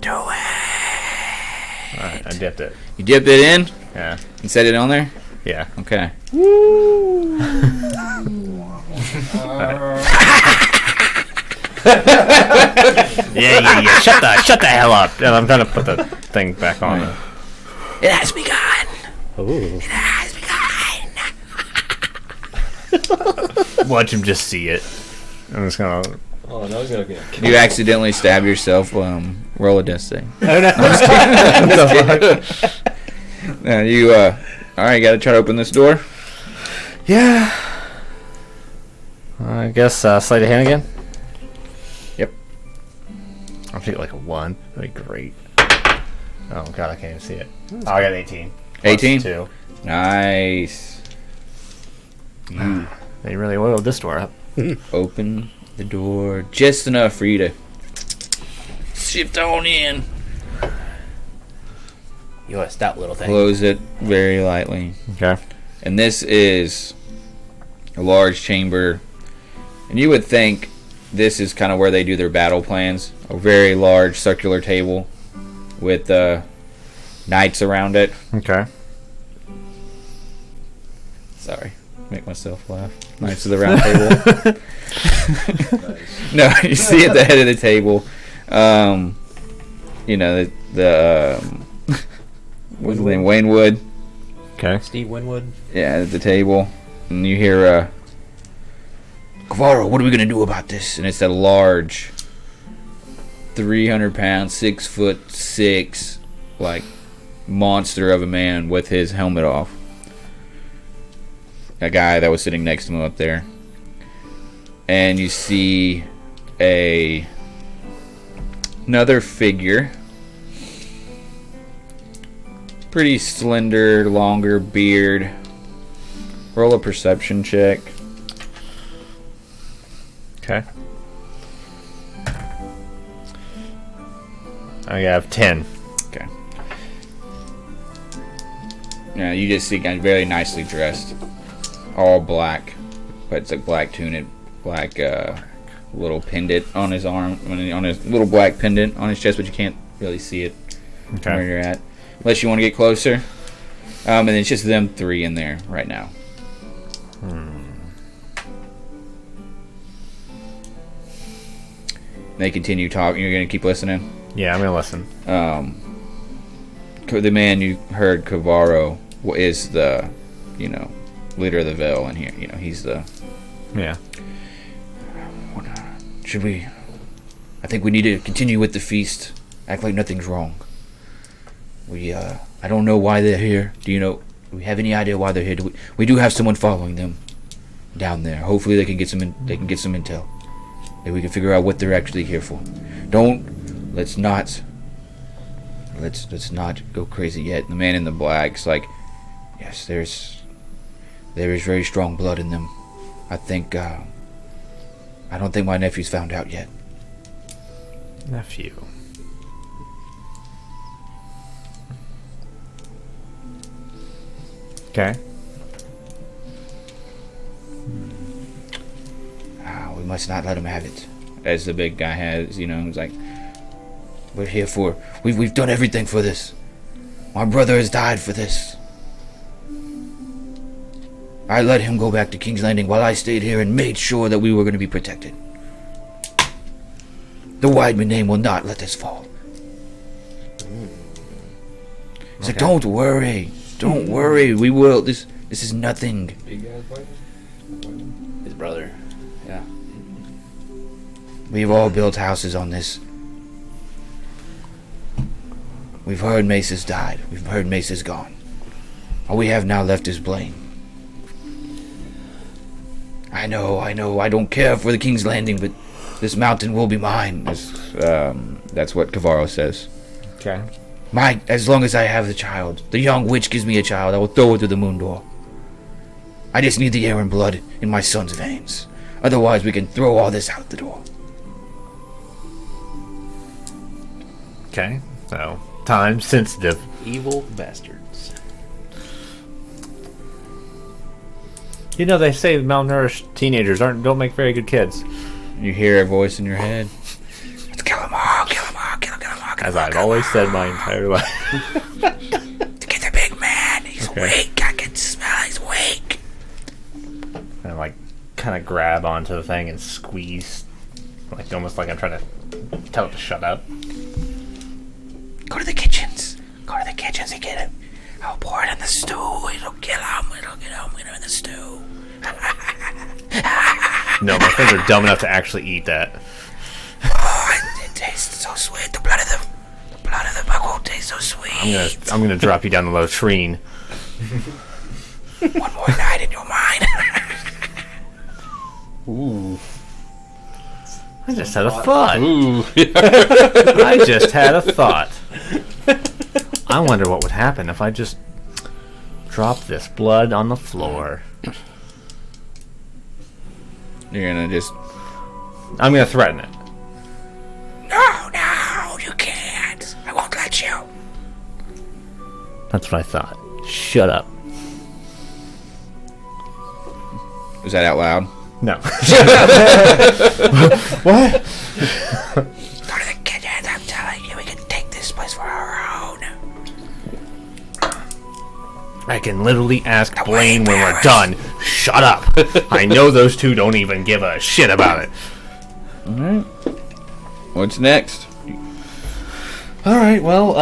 Do it. Alright, I dipped it. You dipped it in Yeah. and set it on there? Yeah. Okay. Yeah. Shut the hell up. And I'm trying to put the thing back on. It has begun. Ooh. It has begun. Watch him just see it. I'm just gonna. Oh, now he's gonna get. You accidentally stab yourself. Roll a death save. Oh, no. Now you. All right. You gotta try to open this door. Yeah. I guess sleight of hand again. Yep. I'll take like a 1. That'd be great. Oh god, I can't even see it. Oh, I got 18. Plus 18? 2. Nice. They really oiled this door up. Open the door just enough for you to shift on in. You're a stout little thing. Close it very lightly. Okay. And this is a large chamber. And you would think this is kind of where they do their battle plans. A very large circular table with knights around it. Okay. Sorry, make myself laugh. Knights of the Round Table. No, you see at the head of the table, you know, what's his name? Waynwood. Okay. Steve Winwood. Yeah, at the table. And you hear, Guevara, what are we going to do about this? And it's a large 300 pound, 6'6", like, monster of a man with his helmet off. A guy that was sitting next to him up there. And you see another figure. Pretty slender, longer beard. Roll a perception check. Okay. I have 10. Okay. Yeah, you just see a guy very nicely dressed. All black. But it's a black tunic. Black little pendant on his arm. On his little black pendant on his chest, but you can't really see it from where you're at. Unless you want to get closer. And it's just them three in there right now. They continue talking. You're going to keep listening? Yeah, I'm going to listen. The man you heard, Cavaro, is the, leader of the Veil, and here, he's the... Yeah. Should we... I think we need to continue with the feast. Act like nothing's wrong. I don't know why they're here. Do we have any idea why they're here? We do have someone following them down there. Hopefully they can get some intel. Maybe we can figure out what they're actually here for. Let's not go crazy yet. The man in the black's like, yes, there is very strong blood in them. I don't think my nephew's found out yet. Nephew. Okay. We must not let him have it. As the big guy has, he's like, we're here for... We've done everything for this. My brother has died for this. I let him go back to King's Landing while I stayed here and made sure that we were going to be protected. The Weidman name will not let this fall. He's like, don't worry. Don't worry. We will. This is nothing. His brother. Yeah. We've all built houses on this. We've heard Mace has died. We've heard Mace is gone. All we have now left is blame. I know. I don't care for the King's Landing, but this mountain will be mine. That's what Cavaro says. Okay. As long as I have the child, the young witch gives me a child, I will throw it through the moon door. I just need the air and blood in my son's veins. Otherwise, we can throw all this out the door. Okay. So, time sensitive. Evil bastards. They say malnourished teenagers don't make very good kids. You hear a voice in your head. Let's kill them all, kill them all, kill them all. As I've always said my entire life. To get the big man. He's awake. I can smell he's awake. And kind of grab onto the thing and squeeze. Almost like I'm trying to tell it to shut up. Go to the kitchens. Go to the kitchens and get him. I'll pour it in the stew. It'll kill him. It'll get him in the stew. No, my friends are dumb enough to actually eat that. Oh, it tastes so sweet. The blood of the buckwheat tastes so sweet. I'm gonna drop you down the latrine. One more night in your mind. Ooh. I just had a thought. Ooh. I just had a thought. I wonder what would happen if I just dropped this blood on the floor. You're gonna just. I'm gonna threaten it. No, you can't. I won't let you. That's what I thought. Shut up. Was that out loud? No. What? Go to the kitchen. I'm telling you, we can take this place for our own. I can literally ask Blaine when we're done. Shut up. I know those two don't even give a shit about it. All right. What's next? All right. Well,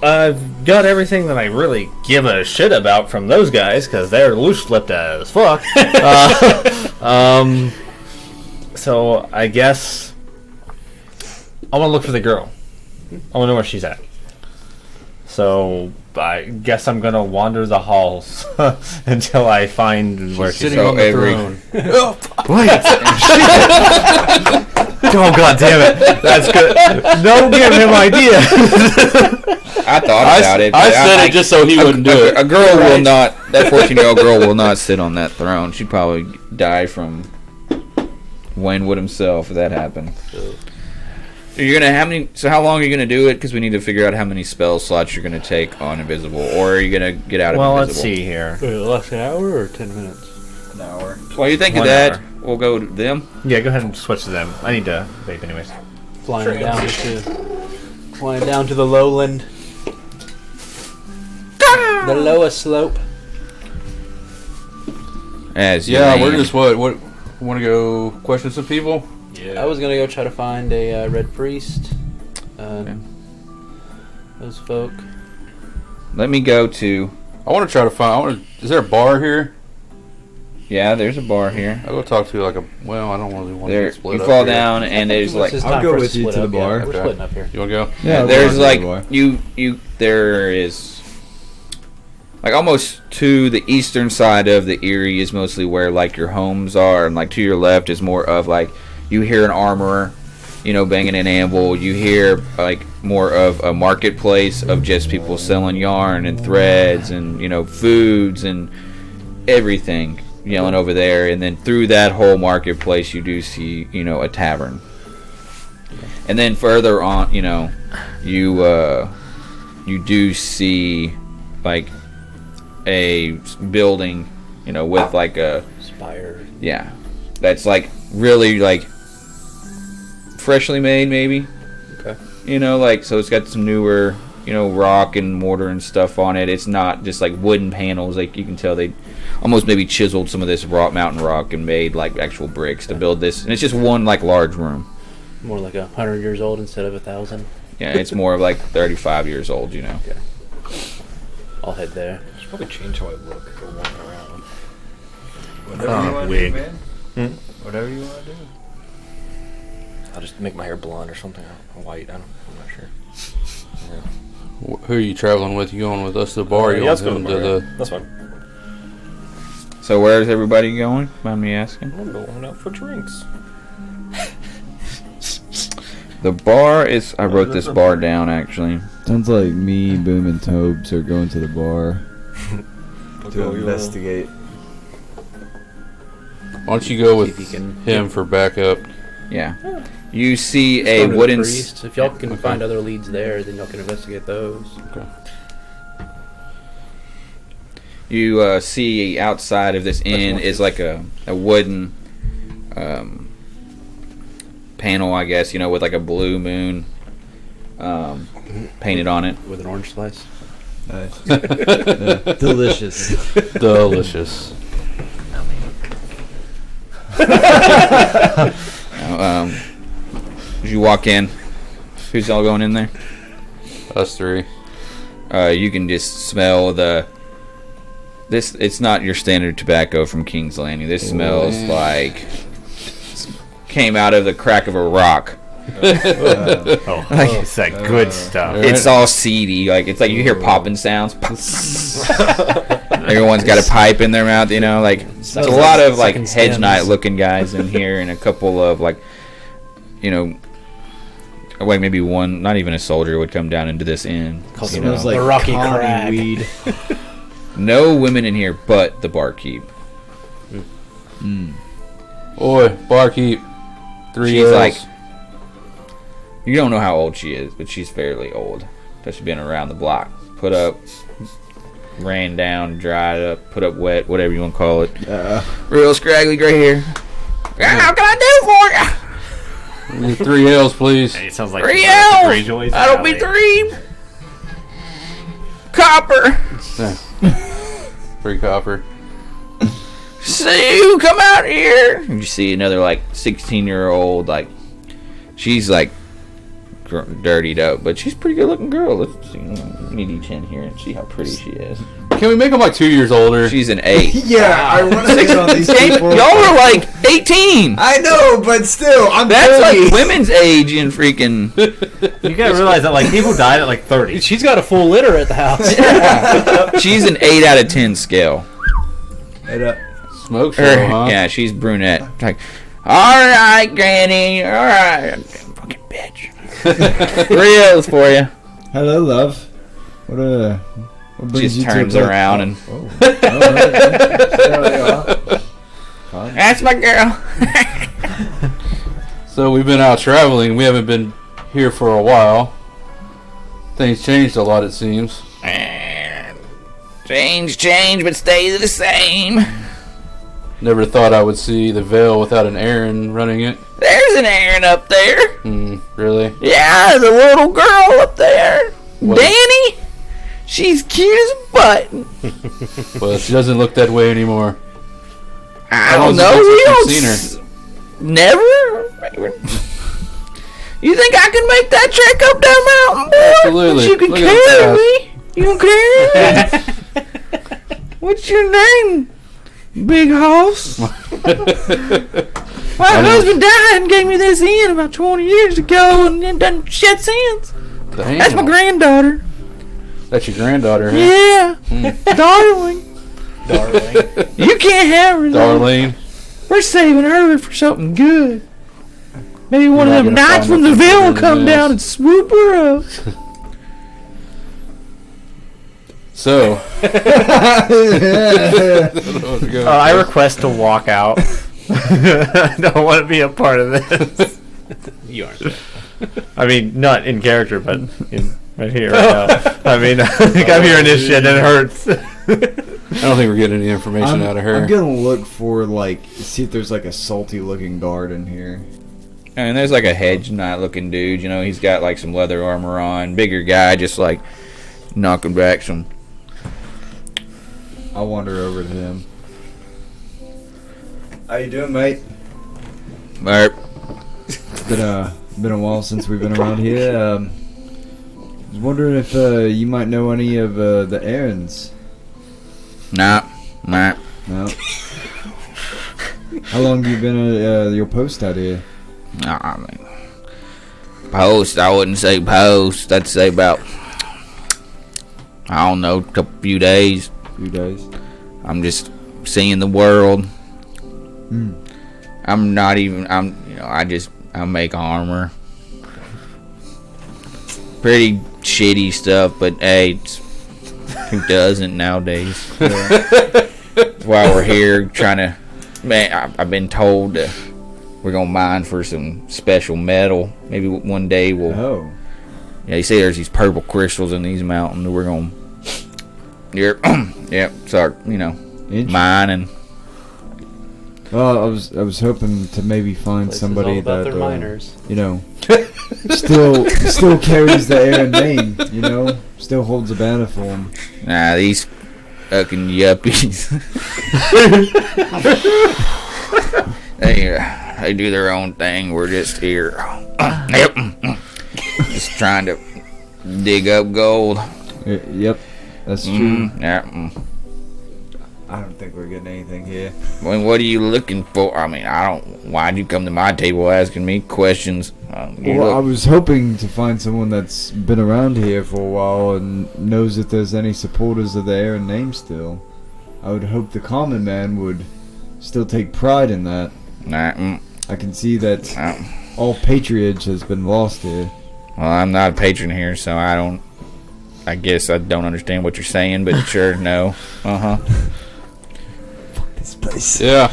I've got everything that I really give a shit about from those guys because they're loose-lipped as fuck. So I guess I want to look for the girl. I want to know where she's at. So I guess I'm gonna wander the halls until I find where she's Sitting on the throne. Wait. Oh god damn it! That's good. Don't give him ideas. I thought about it. I said it just so he wouldn't do it. A girl will not. That 14-year-old girl will not sit on that throne. She'd probably die from Wayne Wood himself if that happened. You're gonna how many? So how long are you gonna do it? Because we need to figure out how many spell slots you're gonna take on invisible, or are you gonna get out of Well, invisible? let's see here. Last an hour or 10 minutes? An hour. While you think of 1 that, hour. we'll go to them. Yeah, go ahead and switch to them. I need to vape anyways. Flying down to the lowland. The lowest slope. As Yeah, you we're name. just what want to go question some people. I was gonna go try to find a red priest. Those folk. Let me go to. I want to try to find. Is there a bar here? Yeah, there's a bar here. I'll go talk to like a. Well, I don't really want to There, get split you up fall here. down, and there's like. It's I'll time go for us with you split to the up, yeah. bar. We're Okay. splitting up here. You want to go? Yeah, we'll there's go like to the bar. there is like almost to the eastern side of the Erie is mostly where like your homes are, and like to your left is more of like you hear an armorer, banging an anvil. You hear like more of a marketplace of just people selling yarn and threads and foods and everything yelling over there. And then through that whole marketplace you do see a tavern. And then further on, you do see like a building, with like a Spire. yeah, that's like really like freshly made, maybe. Okay. So it's got some newer, rock and mortar and stuff on it. It's not just like wooden panels. Like you can tell they almost maybe chiseled some of this mountain rock and made like actual bricks to build this. And it's just one like large room. More like 100 years old instead of 1,000. Yeah, it's more of like 35 years old, Okay. I'll head there. I should probably change how I look if I walk around. Whatever you want to wig. do, man. Whatever you want to do. I'll just make my hair blonde or something. Or white. I'm not sure. Yeah. Who are you traveling with? You going with us to the bar? You Yeah, let's going go to the to bar. That's fine. So where's everybody going? Mind me asking? I'm going out for drinks. The bar is. I wrote this bar down actually. Sounds like me, Boom, and Tobes are going to the bar to investigate. Why don't you go with See if you can him for backup? Yeah. You see Go a to the wooden. priest. If y'all can find other leads there, then y'all can investigate those. You see outside of this inn is like a wooden panel, I guess, with like a blue moon painted on it. With an orange slice. Nice. Yeah, delicious. Delicious. As you walk in, who's all going in there? Us three. You can just smell this. It's not your standard tobacco from King's Landing. This smells like came out of the crack of a rock. Oh, it's that good stuff. It's all seedy. Like it's like you hear popping sounds. Everyone's got a pipe in their mouth. Like it's a lot of like Second hedge stems. knight looking guys in here, and a couple of like, like maybe one, not even a soldier would come down into this inn. Smells like The rocky colony crag. weed. No women in here, but the barkeep. Oi, barkeep. 3 She's ales. like, you don't know how old she is, but she's fairly old. She's been around the block. Put up, ran down, dried up, put up wet, whatever you want to call it. Real scraggly gray hair. How can I do for you? 3 ales, please. It sounds like 3 she's at the ales. Greyjoys That'll be alley. 3. Copper. 3 copper. Sue, come out here. And you see another like 16-year-old, like she's like dirtied up, but she's a pretty good looking girl. Let's see, meet each in here and see how pretty she is. Can we make him like 2 years older? She's an 8. Yeah, I want to get on these Y'all people. are like 18. I know, but still, I'm That's 30. like women's age in freaking. You gotta realize that like people died at like 30. She's got a full litter at the house. She's an 8 out of 10 scale. Smoke show, huh? Yeah, she's brunette. Like, all right, Granny. All right, fucking bitch. 3 O's for you. Hello, love. What She brings just you to turns the- around and Oh. There we are. that's my girl. So we've been out traveling. We haven't been here for a while. Things changed a lot, it seems. Change, but stay the same. Never thought I would see the Vale without an Aaron running it. There's an Aaron up there. Really? Yeah, there's a little girl up there. What? Danny. She's cute as butt. Well, she doesn't look that way anymore. I How long don't has it know. been We since don't. you've Never. You think I can make that trek up that mountain, boy? Absolutely. But you can Look at the carry me. You can carry me. What's your name, big hoss? My husband died and gave me this inn about 20 years ago, and it done shit since. Damn. That's my granddaughter. That's your granddaughter, huh? Yeah, darling. Darling. You can't have her, though. Darlene. We're saving her for something good. Maybe one of You're them not gonna knights find from the nothing Ville better will than come this. down and swoop her up. So. I request to walk out. I don't want to be a part of this. You aren't. I mean, not in character, but right here, right now. I mean, I'm hearing this shit and it hurts. I don't think we're getting any information out of her. I'm gonna look for see if there's like a salty looking guard in here. And there's like a hedge knight looking dude, you know, he's got like some leather armor on. Bigger guy, just like knocking back some. I'll wander over to him. How you doing, mate? Alright. Been a while since we've been around here. Was wondering if you might know any of the errands. Nah. No. How long have you been at your post out here? Nah, I mean, post, I wouldn't say post. I'd say about, I don't know, few days. Few days. I'm just seeing the world. I'm not even, I make armor. Pretty shitty stuff, but hey, who doesn't nowadays? While we're here trying to, man, I've been told that we're gonna mine for some special metal. Maybe one day we'll. Oh. Yeah, you see, there's these purple crystals in these mountains. We're gonna. Start, mining. Well, I was hoping to maybe find somebody about that their miners. still carries the Aaron name. Still holds a banner for him. Nah, these fucking yuppies. They do their own thing. We're just here. Just trying to dig up gold. Yep, that's true. I don't think we're getting anything here. Well, what are you looking for? I mean, why'd you come to my table asking me questions? Well, I was hoping to find someone that's been around here for a while and knows if there's any supporters of the Aaron name still. I would hope the common man would still take pride in that. I can see that all patronage has been lost here. Well, I'm not a patron here, so I guess I don't understand what you're saying, but sure, no. This place. Yeah.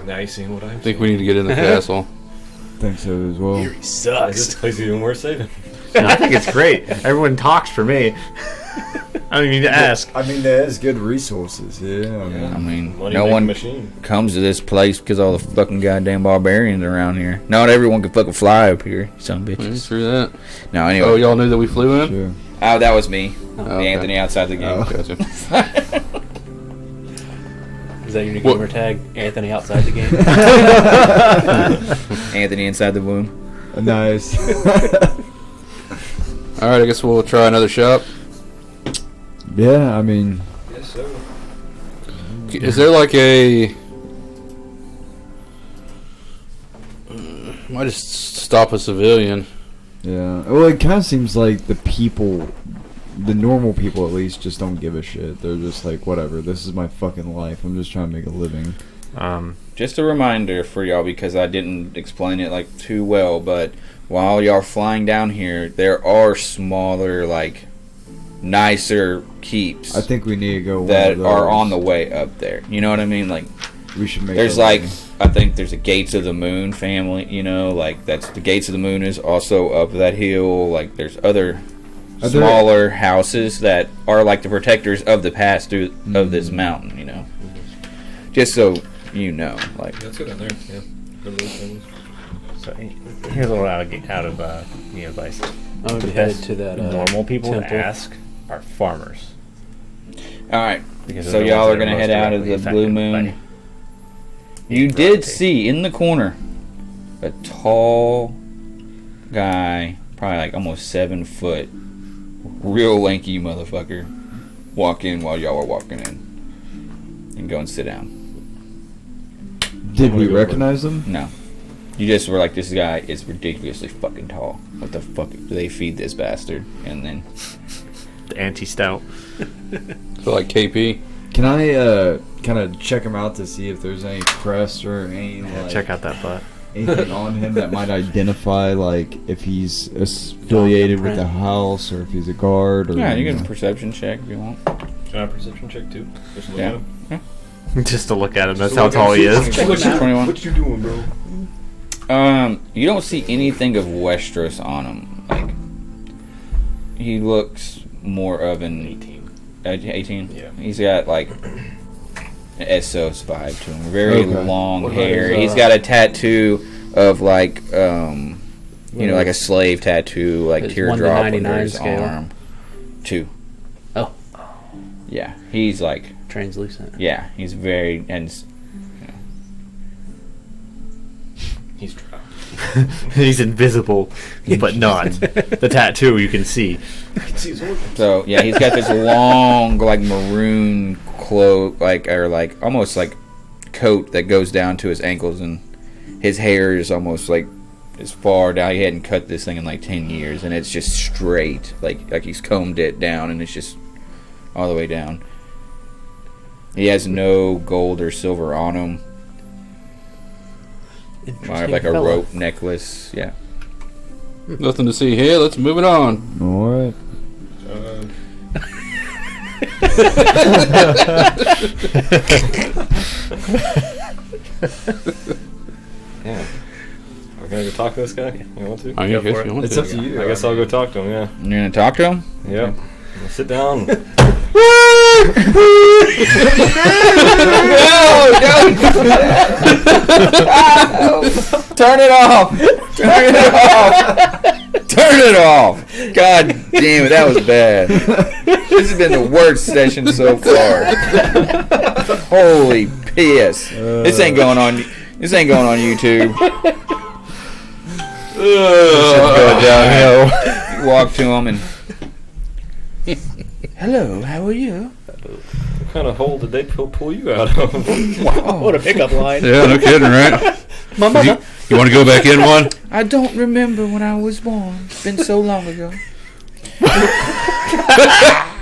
Now you seen what I'm I think we need to get in the castle. Think so as well. This place is even worth saving. I think it's great. Everyone talks for me. I don't even need to ask. I mean, there's good resources here. I mean, Money no making one machine. comes to this place because all the fucking goddamn barbarians around here. Not everyone can fucking fly up here, some bitches. Through that. No, anyway. Oh, y'all knew that we flew in? Sure. Oh, that was me. Oh, The okay. Anthony outside the game. Oh. Gotcha. Is that your new What- gamer tag? Anthony outside the game. Anthony inside the womb. Nice. All right, I guess we'll try another shop. Yeah, I mean, Yes, sir. Is there like a... Might just stop a civilian. yeah. Well, it kind of seems like the people, the normal people at least, just don't give a shit. They're just like, whatever, this is my fucking life. I'm just trying to make a living. Just a reminder for y'all, because I didn't explain it like too well, but while y'all are flying down here, there are smaller, like, nicer keeps I think we need to go one that of those. are on the way up there. You know what I mean? Like, We should make there's a like, living. I think there's a Gates of the Moon family, you know, like that's the Gates of the Moon is also up that hill. Like there's other Are there- smaller houses that are like the protectors of the past of this mountain, you know. Just so you know, like That's good on there. Yeah. Good those things. So here's a little out of advice. I would The be headed best to that normal people to temple. ask are farmers. all right. Because So they're the y'all ones are that gonna most head out of directly the Blue affected Moon. by You did gravity. see in the corner a tall guy, probably like almost 7 foot, real lanky motherfucker, walk in while y'all were walking in, and go and sit down. Did we I'm gonna go recognize them? No, you just were like, this guy is ridiculously fucking tall. What the fuck do they feed this bastard? And then the anti-stout. So like KP. Can I kind of check him out to see if there's any crest or any like, Check out that butt. anything on him that might identify like if he's affiliated with the house or if he's a guard or yeah, you get know. a perception check if you want. Can I have a perception check too? Just look Yeah. at him. Just to look at him. That's So how look tall at he him. is. What you- 21. What you doing, bro? You don't see anything of Westeros on him. Like he looks more of an 18. Yeah. He's got like an Essos vibe to him. Very Okay. long What about hair. his, He's got a tattoo of like like a slave tattoo, like His 1 to teardrop under 99 his scale. arm. 2. Oh. Yeah, he's like Translucent. yeah, he's very and He's trapped. He's invisible, but not. The tattoo you can see. I can see his organs. so yeah, he's got this long like maroon cloak, like or like almost like coat that goes down to his ankles, and his hair is almost like as far down. He hadn't cut this thing in like 10 years, and it's just straight, like he's combed it down, and it's just all the way down. He has no gold or silver on him. Might have like a fella. rope necklace. Yeah. Nothing to see here. Let's move it on. All right. Yeah. We're gonna go talk to this guy. You want to? I Go guess for it. you want It's to. up to you. I guess I'll go talk to him. Yeah. You're gonna talk to him? Yep. We'll sit down. Turn it off! Turn it off! Turn it off! God damn it, that was bad. This has been the worst session so far. Holy piss! This ain't going on. This ain't going on YouTube. Go downhill. You walk to him and. Hello, how are you? What kind of hole did they pull you out of? What a pickup line. Yeah, no kidding, right? My mama. You want to go back in one? I don't remember when I was born. It's been so long ago.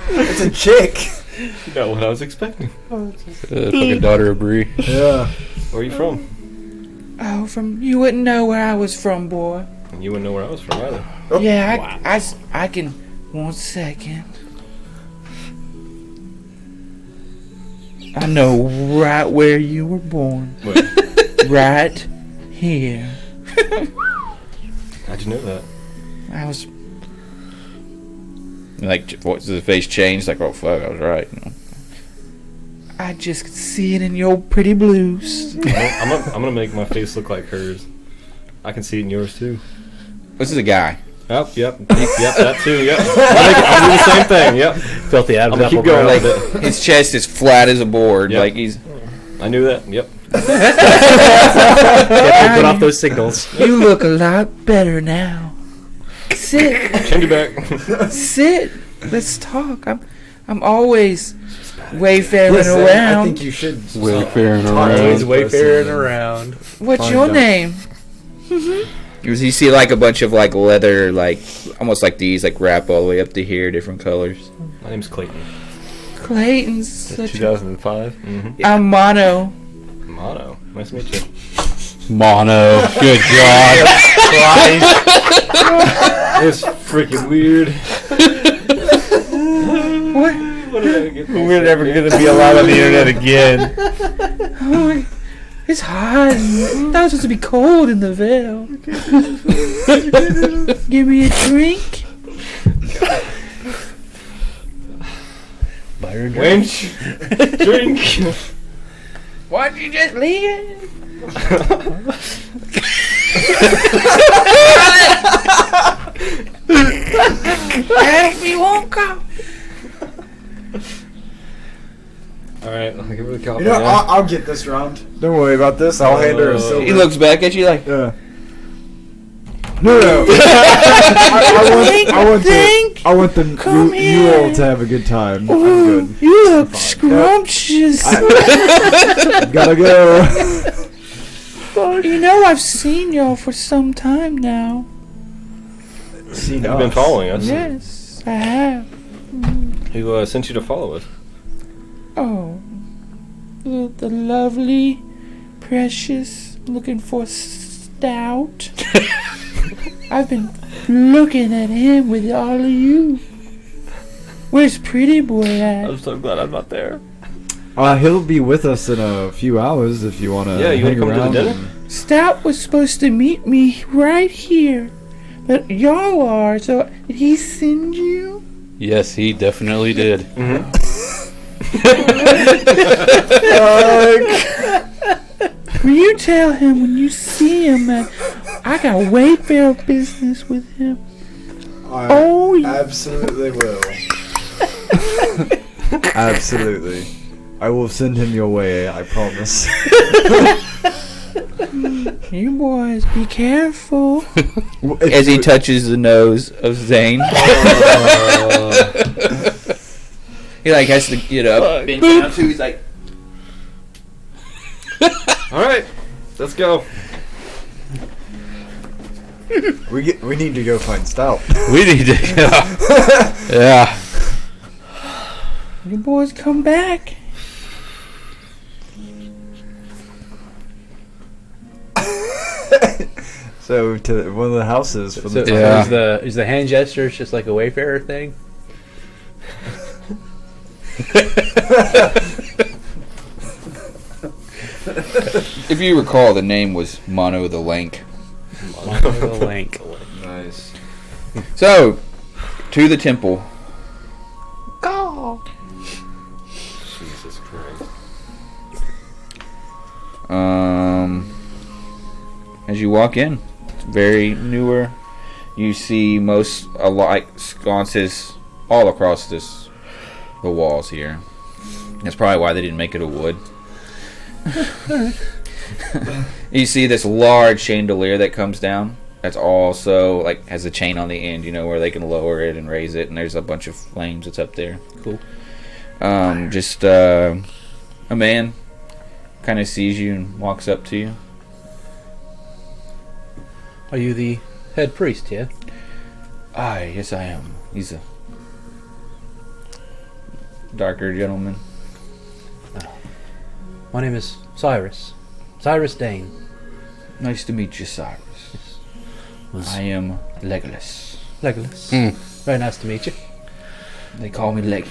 It's a chick. Not what I was expecting. Fucking daughter of Bree. Yeah. Where are you from? Oh, you wouldn't know where I was from, boy. And you wouldn't know where I was from either. Yeah, I can. 1 second. I know right where you were born. Wait. right here. How'd you know that? I was like, what's his face changed? Like, oh fuck, I was right. You know? I just could see it in your pretty blues. I'm gonna make my face look like hers. I can see it in yours too. This is a guy. Oh, yep, that too. Yep, I'm doing the same thing. Yep. Felt the I'm Adam's gonna apple keep going barrel. like that. His chest is flat as a board. Yep. Like he's. I knew that. Yep. Put off those signals. You look a lot better now. Sit, Change it back. sit. Let's talk. I'm always wayfaring Listen, I around. think you should. Wayfaring Always around. wayfaring around. What's Find your out. name? You see like a bunch of like leather, like almost like these, like wrap all the way up to here, different colors. My name's Clayton. Clayton's such a... 2005. Mm-hmm. I'm Mono. Mono. Nice to meet you. Mono. Good God. It's freaking weird. What? What did I get? We're never gonna be allowed on the internet again. Oh, it's hot. That was supposed to be cold in the Vale. Give me a drink. Buy her a drink. Wench. Drink. Why'd you just leave? Help me, won't go. Alright, I'll give her the copy. You know, I'll get this round. Don't worry about this. I'll hand her a silver. He looks back at you like, No. I want them. Come You all here. to have a good time. I'm good. You look scrumptious. Gotta go. You know I've seen y'all for some time now. Seen You've been us. following us. Yes, I have. Who sent you to follow us? Oh, the lovely, precious, looking for stout. I've been looking at him with all of you. Where's Pretty Boy at? I'm so glad I'm not there. He'll be with us in a few hours if you wanna. Yeah, you wanna hang come to the around dinner? and- Stout was supposed to meet me right here, but y'all are, so did he send you? Yes, he definitely did. Will you tell him when you see him that I got Wayfair business with him? Oh, yeah. Absolutely will. Absolutely. I will send him your way, I promise. You boys, be careful. as he touches the nose of Zane. He like has to get up, bend down too. He's like, Alright, let's go. We need to go find Stout. We need to. Yeah. You boys come back. So to one of the houses for the So Yeah. is the hand gesture just like a Wayfarer thing? if you recall, the name was Mono the Lank. The link. Nice. So, to the temple. Go. Jesus Christ. As you walk in, it's very newer. You see most alike sconces all across the walls here. That's probably why they didn't make it of wood. You see this large chandelier that comes down. That's also like has a chain on the end, you know, where they can lower it and raise it. And there's a bunch of flames that's up there. Cool. Just a man kind of sees you and walks up to you. Are you the head priest, yeah? Aye, yes I am. He's a darker gentleman. My name is Cyrus. Cyrus Dane. Nice to meet you, Cyrus. I am Legolas. Legolas. Hmm. Very nice to meet you. They call me Leggy.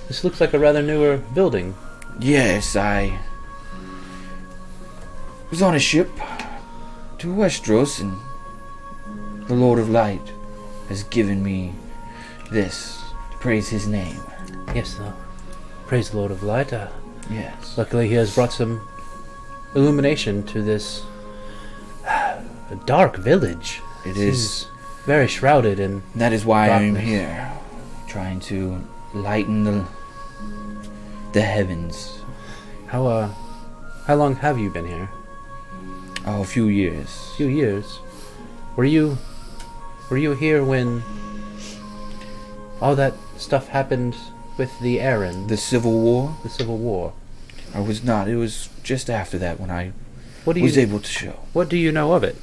This looks like a rather newer building. Yes, was on a ship to Westeros, and the Lord of Light has given me this to praise his name. Yes, praise the Lord of Light. Yes. Luckily, he has brought some illumination to this dark village. It is. Seems very shrouded in That is why I am darkness. here, trying to lighten the heavens. How long have you been here? Oh, a few years. A few years. Were you here when all that stuff happened with the Aaron, The Civil War? the Civil War? I was not. It was just after that when I What do was you able to show. What do you know of it?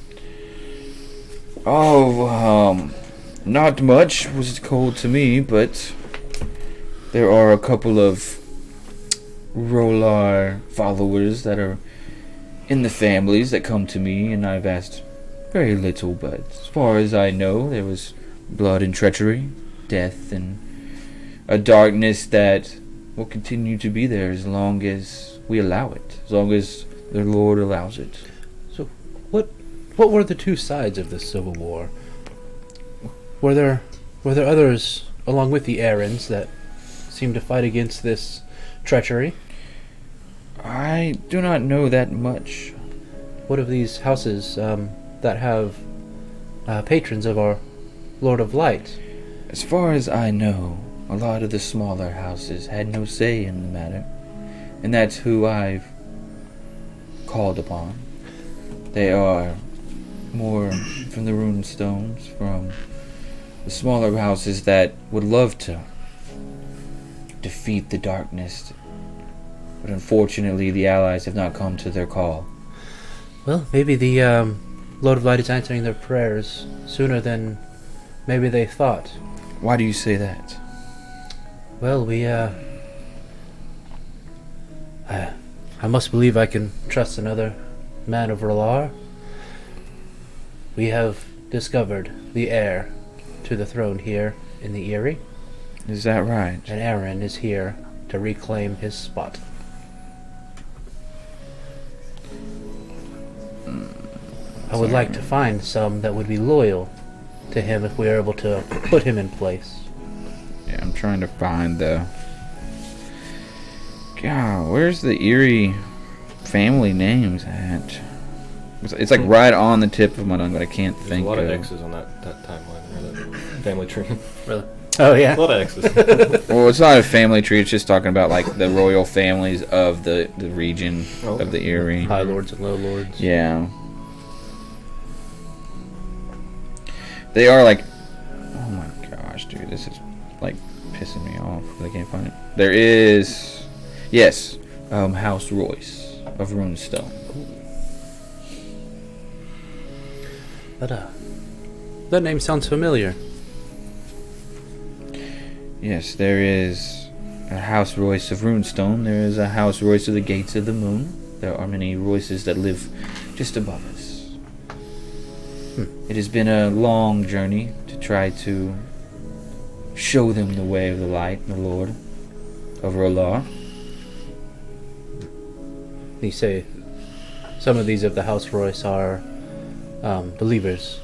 Oh, not much was told to me, but there are a couple of Rolar followers that are in the families that come to me, and I've asked very little, but as far as I know, there was blood and treachery, death, and a darkness that will continue to be there as long as we allow it, as long as the Lord allows it. What were the two sides of this Civil War? Were there others along with the Aarons that seemed to fight against this treachery? I do not know that much. What of these houses that have patrons of our Lord of Light? As far as I know, a lot of the smaller houses had no say in the matter, and that's who I've called upon. They are more from the rune stones, from the smaller houses that would love to defeat the darkness, but unfortunately the allies have not come to their call. Well, maybe the Lord of Light is answering their prayers sooner than maybe they thought. Why do you say that? Well, I must believe I can trust another man of Rolar. We have discovered the heir to the throne here in the Eyrie, Is that right? and Aaron is here to reclaim his spot. I would like to find some that would be loyal to him if we are able to put him in place. Yeah, I'm trying to find the... God, where's the Erie family names at? It's like right on the tip of my tongue, but I can't There's think a lot of of... X's on that timeline, or that family tree. Really? Oh, yeah. A lot of X's. Well, it's not a family tree. It's just talking about like the royal families of the region Oh, of the Erie. High Lords and Low Lords. Yeah. They are like... Oh my gosh, dude. This is like pissing me off. I can't find it. There is... Yes. House Royce of Runestone. That name sounds familiar. Yes, there is a House Royce of Runestone. There is a House Royce of the Gates of the Moon. There are many Royces that live just above us. It has been a long journey to try to show them the way of the light and the Lord of Rolar. You say some of these of the House Royce are believers.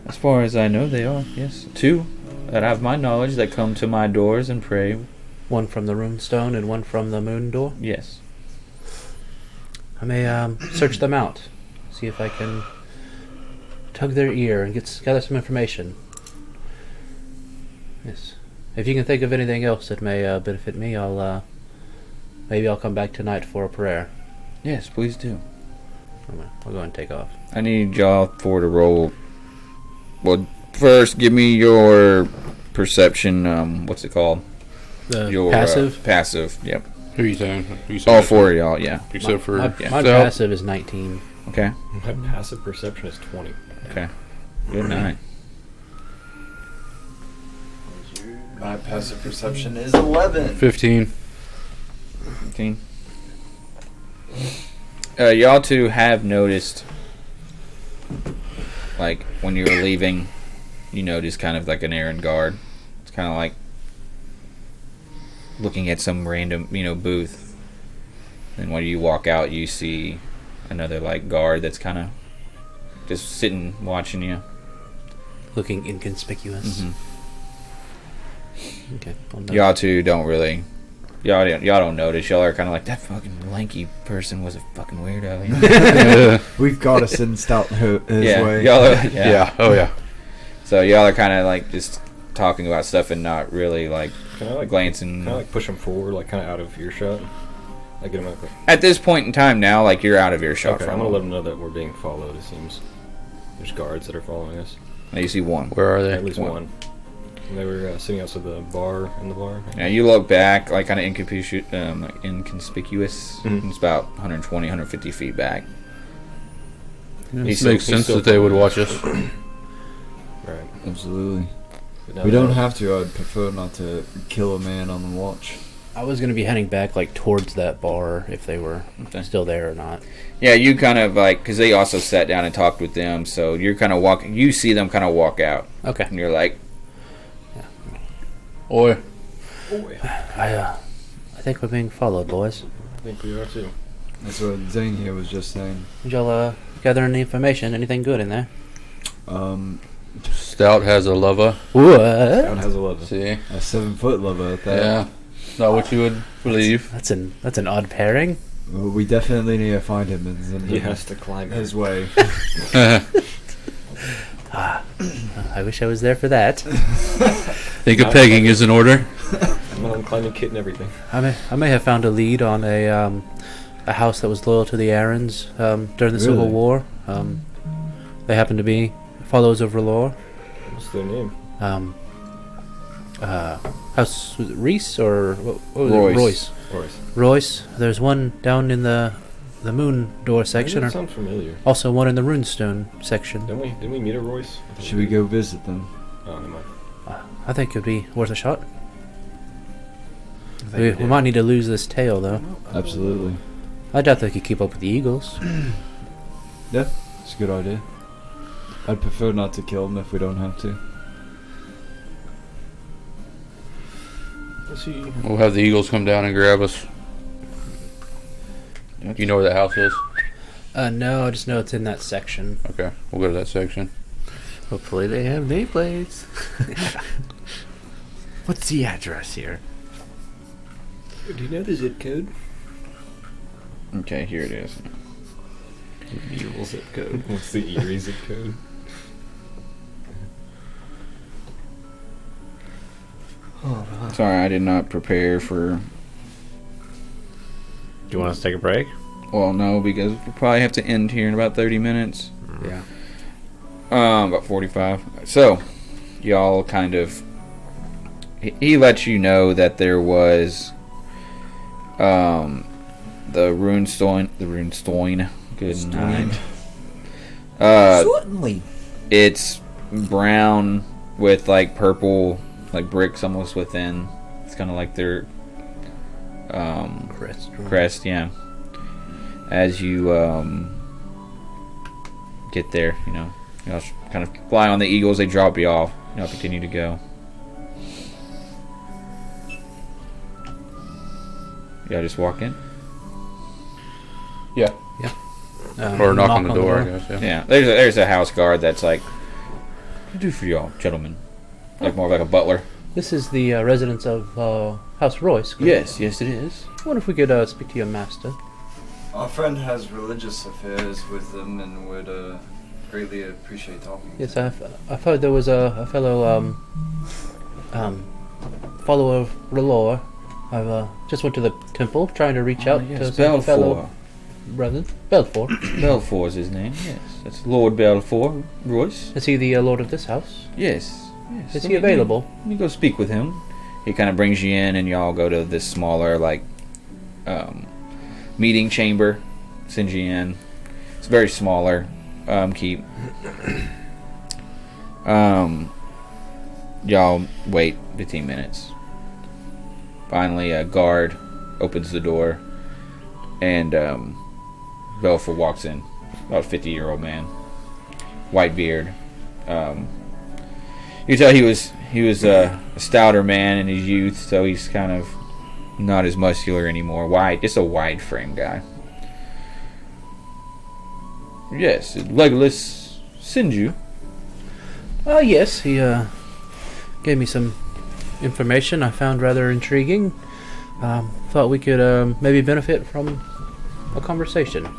As far as I know, they are, yes. Two that have my knowledge that come to my doors and pray. One from the Runestone and one from the Moon Door. Yes. I may search them out, see if I can tug their ear and gather some information. Yes. If you can think of anything else that may benefit me, maybe I'll come back tonight for a prayer. Yes, please do. I'll go and take off. I need y'all four to roll. Well, first, give me your perception. What's it called? Your Passive? Passive. Yep. Who are you saying? Who you saying? All four of y'all. Yeah. Except for my yeah. my So- passive is 19. Okay. My passive perception is 20. Okay. Good night. My passive perception is 11. 15. 15. Y'all two have noticed, like, when you were leaving, you noticed kind of like an errand guard. It's kind of like looking at some random, booth. And when you walk out, you see another like guard that's kind of just sitting watching you. Looking inconspicuous. Okay. Well, no. Y'all two don't really. Y'all don't notice. Y'all are kind of like, that fucking lanky person was a fucking weirdo. You know? We've got to send out his yeah, way. y'all are, Yeah. Oh yeah. So y'all are kind of like just talking about stuff and not really like Can I like glancing. Kind of like push him forward, like kind of out of earshot. Like get him out. At this point in time now, like you're out of earshot Okay, from I'm gonna him. let him know that we're being followed. It seems there's guards that are following us. Now you see one. Where are they? At least one. And they were sitting outside the bar. In the bar. Now you look back, like kind of inconspicuous. Mhm. It's about 120, 150 feet back. It makes sense that they would watch us. Right. Absolutely. But now We that- don't have to. I'd prefer not to kill a man on the watch. I was gonna be heading back like towards that bar if they were Okay. still there or not. Yeah, you kind of like, because they also sat down and talked with them, so you're kind of walking. You see them kind of walk out, Okay. and you're like, Oi. I think we're being followed, boys. I think we are too. That's what Zane here was just saying. Did y'all gather any information? Anything good in there? Stout has a lover. What? God has a love. See? A 7-foot lover at that. Yeah. Not what you would believe. That's an odd pairing. Well, we definitely need to find him and send He him has to climb his way. I wish I was there for that. Think of pegging is in order. I'm on climbing kit and everything. I may have found a lead on a house that was loyal to the Aarons during the Civil Really? War. They happen to be followers of R'hllor. What's their name? House was it Reese or what was Royce. it? Royce. Royce. Royce. There's one down in the Moon Door section, That or sounds familiar. also one in the Runestone section. Didn't we meet a Royce? I thought Should we go visit them? Oh, never mind. I think it'd be worth a shot. We might need to lose this tail though. Absolutely. I doubt they could keep up with the Eagles. Yeah, it's a good idea. I'd prefer not to kill him if we don't have to. Let's see. We'll have the Eagles come down and grab us. You know where the house is? No, I just know it's in that section. Okay, we'll go to that section. Hopefully they have nameplates. What's the address here? Do you know the zip code? okay, here it is. Evil zip code. What's the eerie zip code? Sorry, I did not prepare for. Do you want us to take a break? Well, no, because we'll probably have to end here in about 30 minutes. Yeah. About 45. So, y'all kind of. He lets you know that there was. The Runestoin. Good night. Certainly. It's brown with like purple, like bricks almost within. It's kind of like their crest, yeah. As you get there, you know, kind of fly on the eagles. They drop you off. Y'all continue to go. Y'all just walk in. Yeah. Or knock on the door, I guess. Yeah. Yeah, there's a house guard that's like, what do I do for y'all, gentlemen? Like more of like a butler. This is the residence of House Royce. Yes, it is. I wonder if we could speak to your master. Our friend has religious affairs with them and would greatly appreciate talking. Yes, I've heard there was a fellow follower of R'hllor. I just went to the temple trying to reach out to some fellow brethren. Belfour. Belfour's his name, yes. That's Lord Belfour, Royce. Is he the lord of this house? Yes. Is he available? Let me go speak with him. He kind of brings you in, and y'all go to this smaller, like, meeting chamber. Sends you in. It's very smaller. Keep. Y'all wait 15 minutes. Finally, a guard opens the door, and Belfour walks in. About a 50-year-old man, white beard. You tell he was a stouter man in his youth, so he's kind of not as muscular anymore. Wide, just a wide frame guy. Yes, Legolas send you. Yes, he gave me some information I found rather intriguing. Thought we could maybe benefit from a conversation.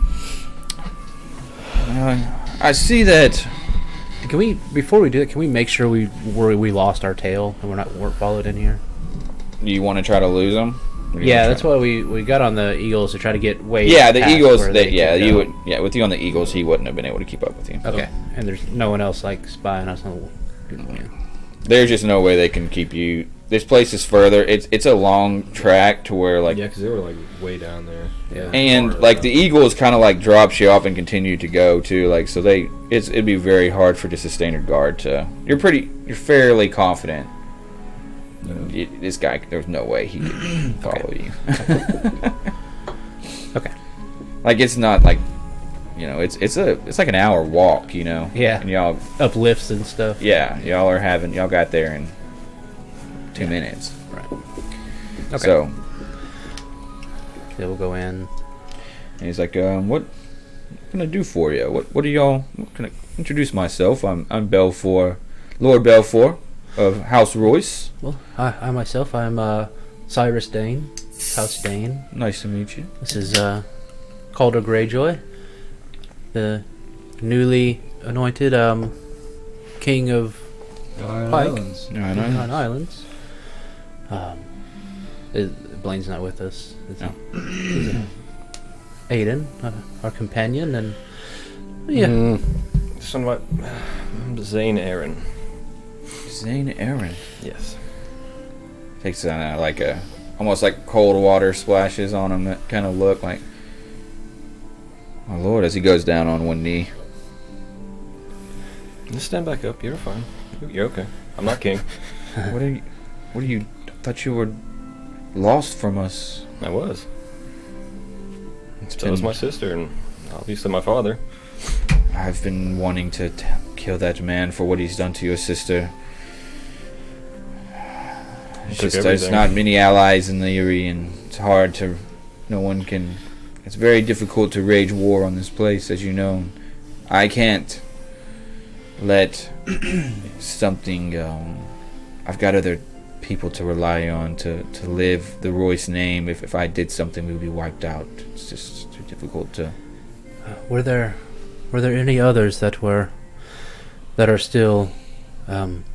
I see that. Can we, before we do it, can we make sure we lost our tail and weren't followed in here? You want to try to lose them? Yeah, that's why we got on the Eagles to try to get way. Yeah, the past Eagles. where they Yeah, could you go. would. Yeah, with you on the Eagles, he wouldn't have been able to keep up with you. Okay, and there's no one else like spying us on. Yeah. There's just no way they can keep you. This place is further. It's a long track to where like. Yeah, because they were like way down there. Yeah. And like the Eagles kind of like drops you off and continue to go too. Like so it'd be very hard for just a standard guard to. You're fairly confident. This guy, there's no way he could follow you. Okay. Like it's not like, it's like an hour walk, Yeah. And y'all, Uplifts and stuff. yeah, y'all got there in 2 minutes. Right. Okay. So Yeah, we'll go in. and he's like, what can I do for you? What can I introduce myself? I'm Belfour, Lord Belfour of House Royce. Well, I myself, I'm Cyrus Dane, House Dane. Nice to meet you. This is Calder Greyjoy, the newly anointed king of Iron Pike. Islands. I Nine Islands. Blaine's not with us. No. Is Aiden, our companion, and yeah. This one, what? I'm Zane Aaron. Zane Aaron. Yes. Takes like almost like cold water splashes on him. That kind of look like, my lord, as he goes down on one knee. Just stand back up. You're fine. You're okay. I'm not king. What are you? I thought you were lost from us. I was. It's So was my sister, and obviously my father. I've been wanting to kill that man for what he's done to your sister. It's Took just there's everything. not many allies in the Eyrie, and it's hard to. No one can. It's very difficult to wage war on this place, as you know. I can't let something. I've got other people to rely on to live the Royce name. If I did something, we would be wiped out. It's just too difficult to. Were there any others that are still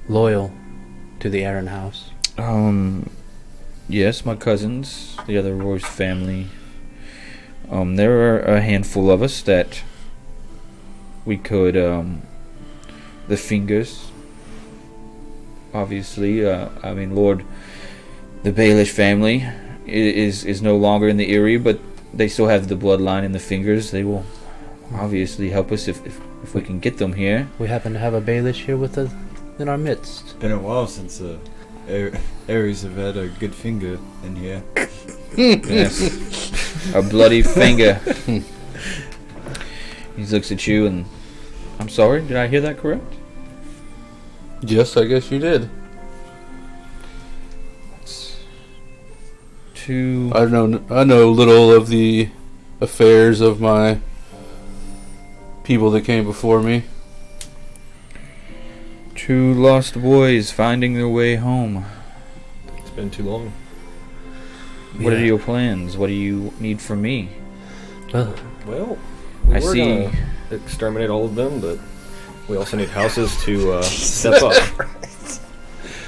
loyal to the Aaron house? Yes, my cousins, the other Royce family. There are a handful of us that we could, the Fingers, obviously, Lord, the Baelish family is no longer in the Eyrie, but they still have the bloodline in the Fingers. They will obviously help us if we can get them here. We happen to have a Baelish here with us in our midst. Been a while since Ares have had a good finger in here. Yes. A bloody finger. He looks at you and, I'm sorry, did I hear that correct? Yes, I guess you did. Two. I know little of the affairs of my people that came before me. Two lost boys finding their way home. It's been too long. What are Yeah. your plans? What do you need from me? Well, Well, we I were see. gonna exterminate all of them, but we also need houses to step up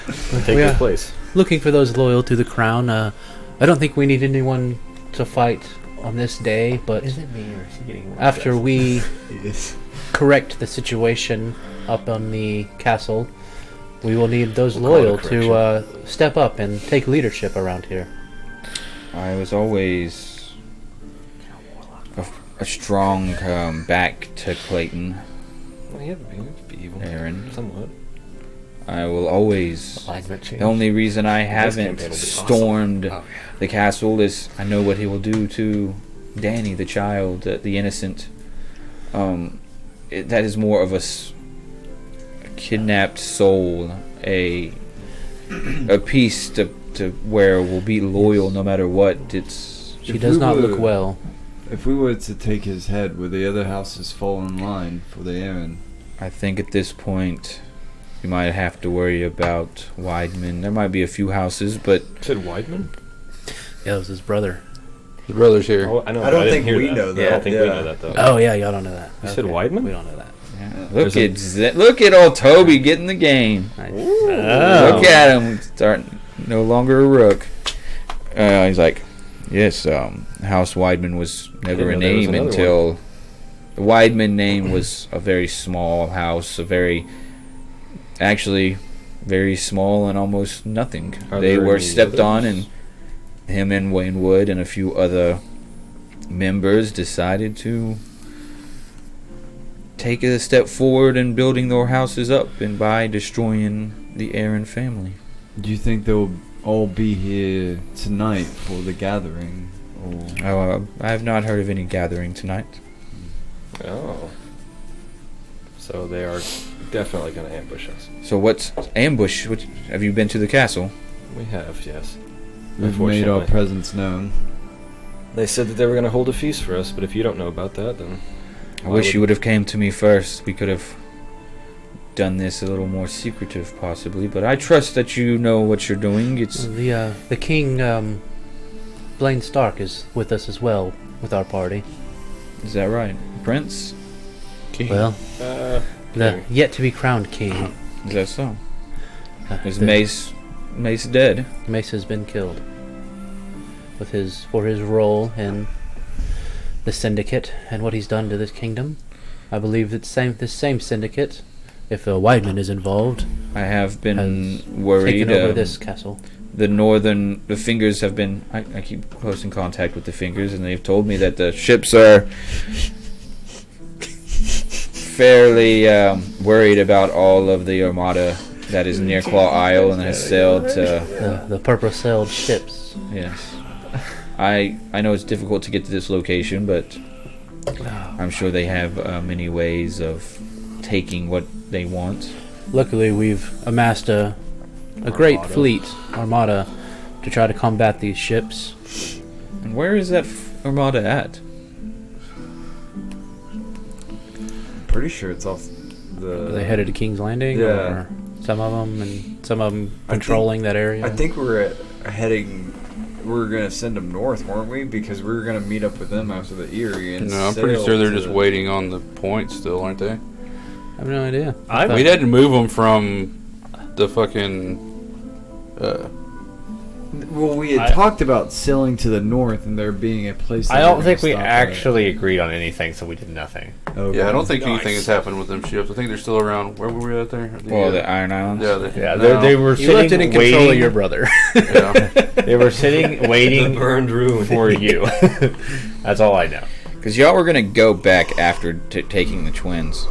and take We their are place. looking for those loyal to the crown. I don't think we need anyone to fight on this day, but Is it me or is he getting more after aggressive? we Yes. correct the situation up on the castle, we will need those We'll call it a loyal to step up and take leadership around here. I was always a strong back to Clayton, Well, yeah, be evil. Aaron. Somewhat. I will always. Alignment change. The only reason I haven't campaign will be awesome. stormed Oh, yeah. the castle is I know what he will do to Danny, the child, the innocent. That is more of a kidnapped soul, a piece to to where we'll be loyal no matter what. It's She If does we not were- look well. If we were to take his head, would the other houses fall in line for the errand? I think at this point you might have to worry about Weidman. There might be a few houses, but You said Weidman? Yeah, it was his brother. The brother's here. Oh, I know. I don't didn't think hear we that. know Yeah, I that, think we yeah. know that though. Oh yeah, y'all don't know that. You said Weidman? We don't know that. look at old Toby getting the game. Nice. Oh. Look at him starting no longer a rook. He's like, yes, House Weidman was never a Didn't know there was name another until the Weidman name was a very small house, actually very small and almost nothing. Are They there were any stepped on, others? and him and Wayne Wood and a few other members decided to take a step forward in building their houses up and by destroying the Aaron family. Do you think they'll all be here tonight for the gathering? Or I have not heard of any gathering tonight. Oh. So they are definitely going to ambush us. So what's ambush? Have you been to the castle? We have, yes. we've made our Unfortunately. presence known? They said that they were going to hold a feast for us, but if you don't know about that, then I Why wish would- you would have came to me first. We could have done this a little more secretive, possibly. But I trust that you know what you're doing. It's The king, Blaine Stark, is with us as well with our party. is that right, Prince? Well, the king. yet to be crowned king. Is that so? Is the- Mace dead? Mace has been killed for his role in the syndicate and what he's done to this kingdom. I believe that this same syndicate, if Weidman is involved, I have been has worried. taken over this castle. The fingers have been. I keep close in contact with the fingers, and they've told me that the ships are fairly worried about all of the armada that is near Claw Isle and has sailed to. The purple-sailed ships. Yes. I know it's difficult to get to this location, but I'm sure they have many ways of taking what they want. Luckily, we've amassed a great fleet, armada, to try to combat these ships. And where is that armada at? Pretty sure it's off the. Are they headed to King's Landing? Yeah. Or some of them, and some of them I think- patrolling that area? I think heading. We were gonna send them north, weren't we? Because we were gonna meet up with them after the Erie and. No, I'm pretty sail sure they're to just the- waiting on the point still, aren't they? I have no idea. We had to move them from the fucking. Well, we had talked about sailing to the north and there being a place. I that don't were think gonna we stop actually agreed on anything, so we did nothing. at. Okay. Yeah, I don't think anything has happened with them ships. I think they're still around. Where were we at there? The Iron Islands? Yeah, Yeah, no, they were You left it in sitting control of waiting. your brother. Yeah. They were sitting waiting burned ruin. for you. That's all I know. Because y'all were going to go back after taking the twins.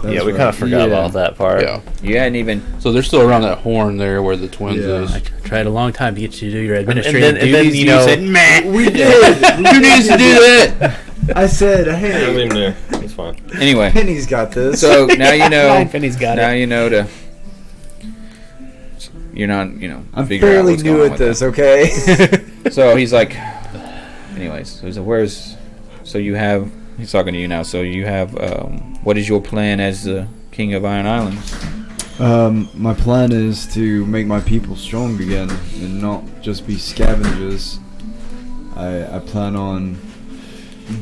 That's yeah, we right. kind of forgot Yeah. about that part. Yeah. You hadn't even. So they're still around that horn there where the twins Yeah. is. I tried a long time to get you to do your And administrative then, duties. you know, said, meh. We did. Who needs to do that? I said, Yeah, hey, leave him there. It's fine. Anyway, Penny's got this. so now you know. Nine Penny's got now it. you know to. You're not, I'm figure out fairly what's new going on at with this, okay? that. So he's like. Anyways, so he's like, where's. So you have. He's talking to you now. So you have. What is your plan as the King of Iron Islands? My plan is to make my people strong again and not just be scavengers. I plan on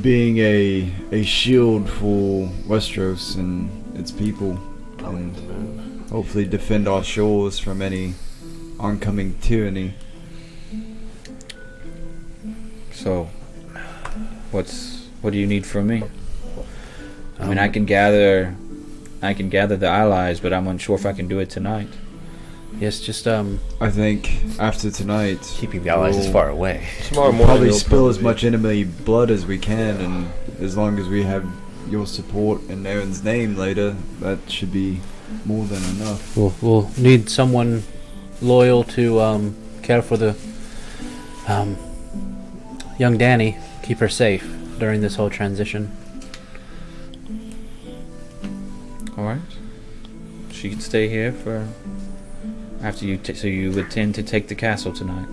being a shield for Westeros and its people, and hopefully defend our shores from any oncoming tyranny. So, what do you need from me? I mean, I can gather the allies, but I'm unsure if I can do it tonight. Yes, just I think after tonight, keeping the allies as we'll far away. Tomorrow we'll morning, probably you'll spill as probably- much enemy blood as we can, and as long as we have your support in Aaron's name later, that should be more than enough. we'll need someone loyal to care for the young Danny, keep her safe during this whole transition. All right. She can stay here for After you, so you intend to take the castle tonight.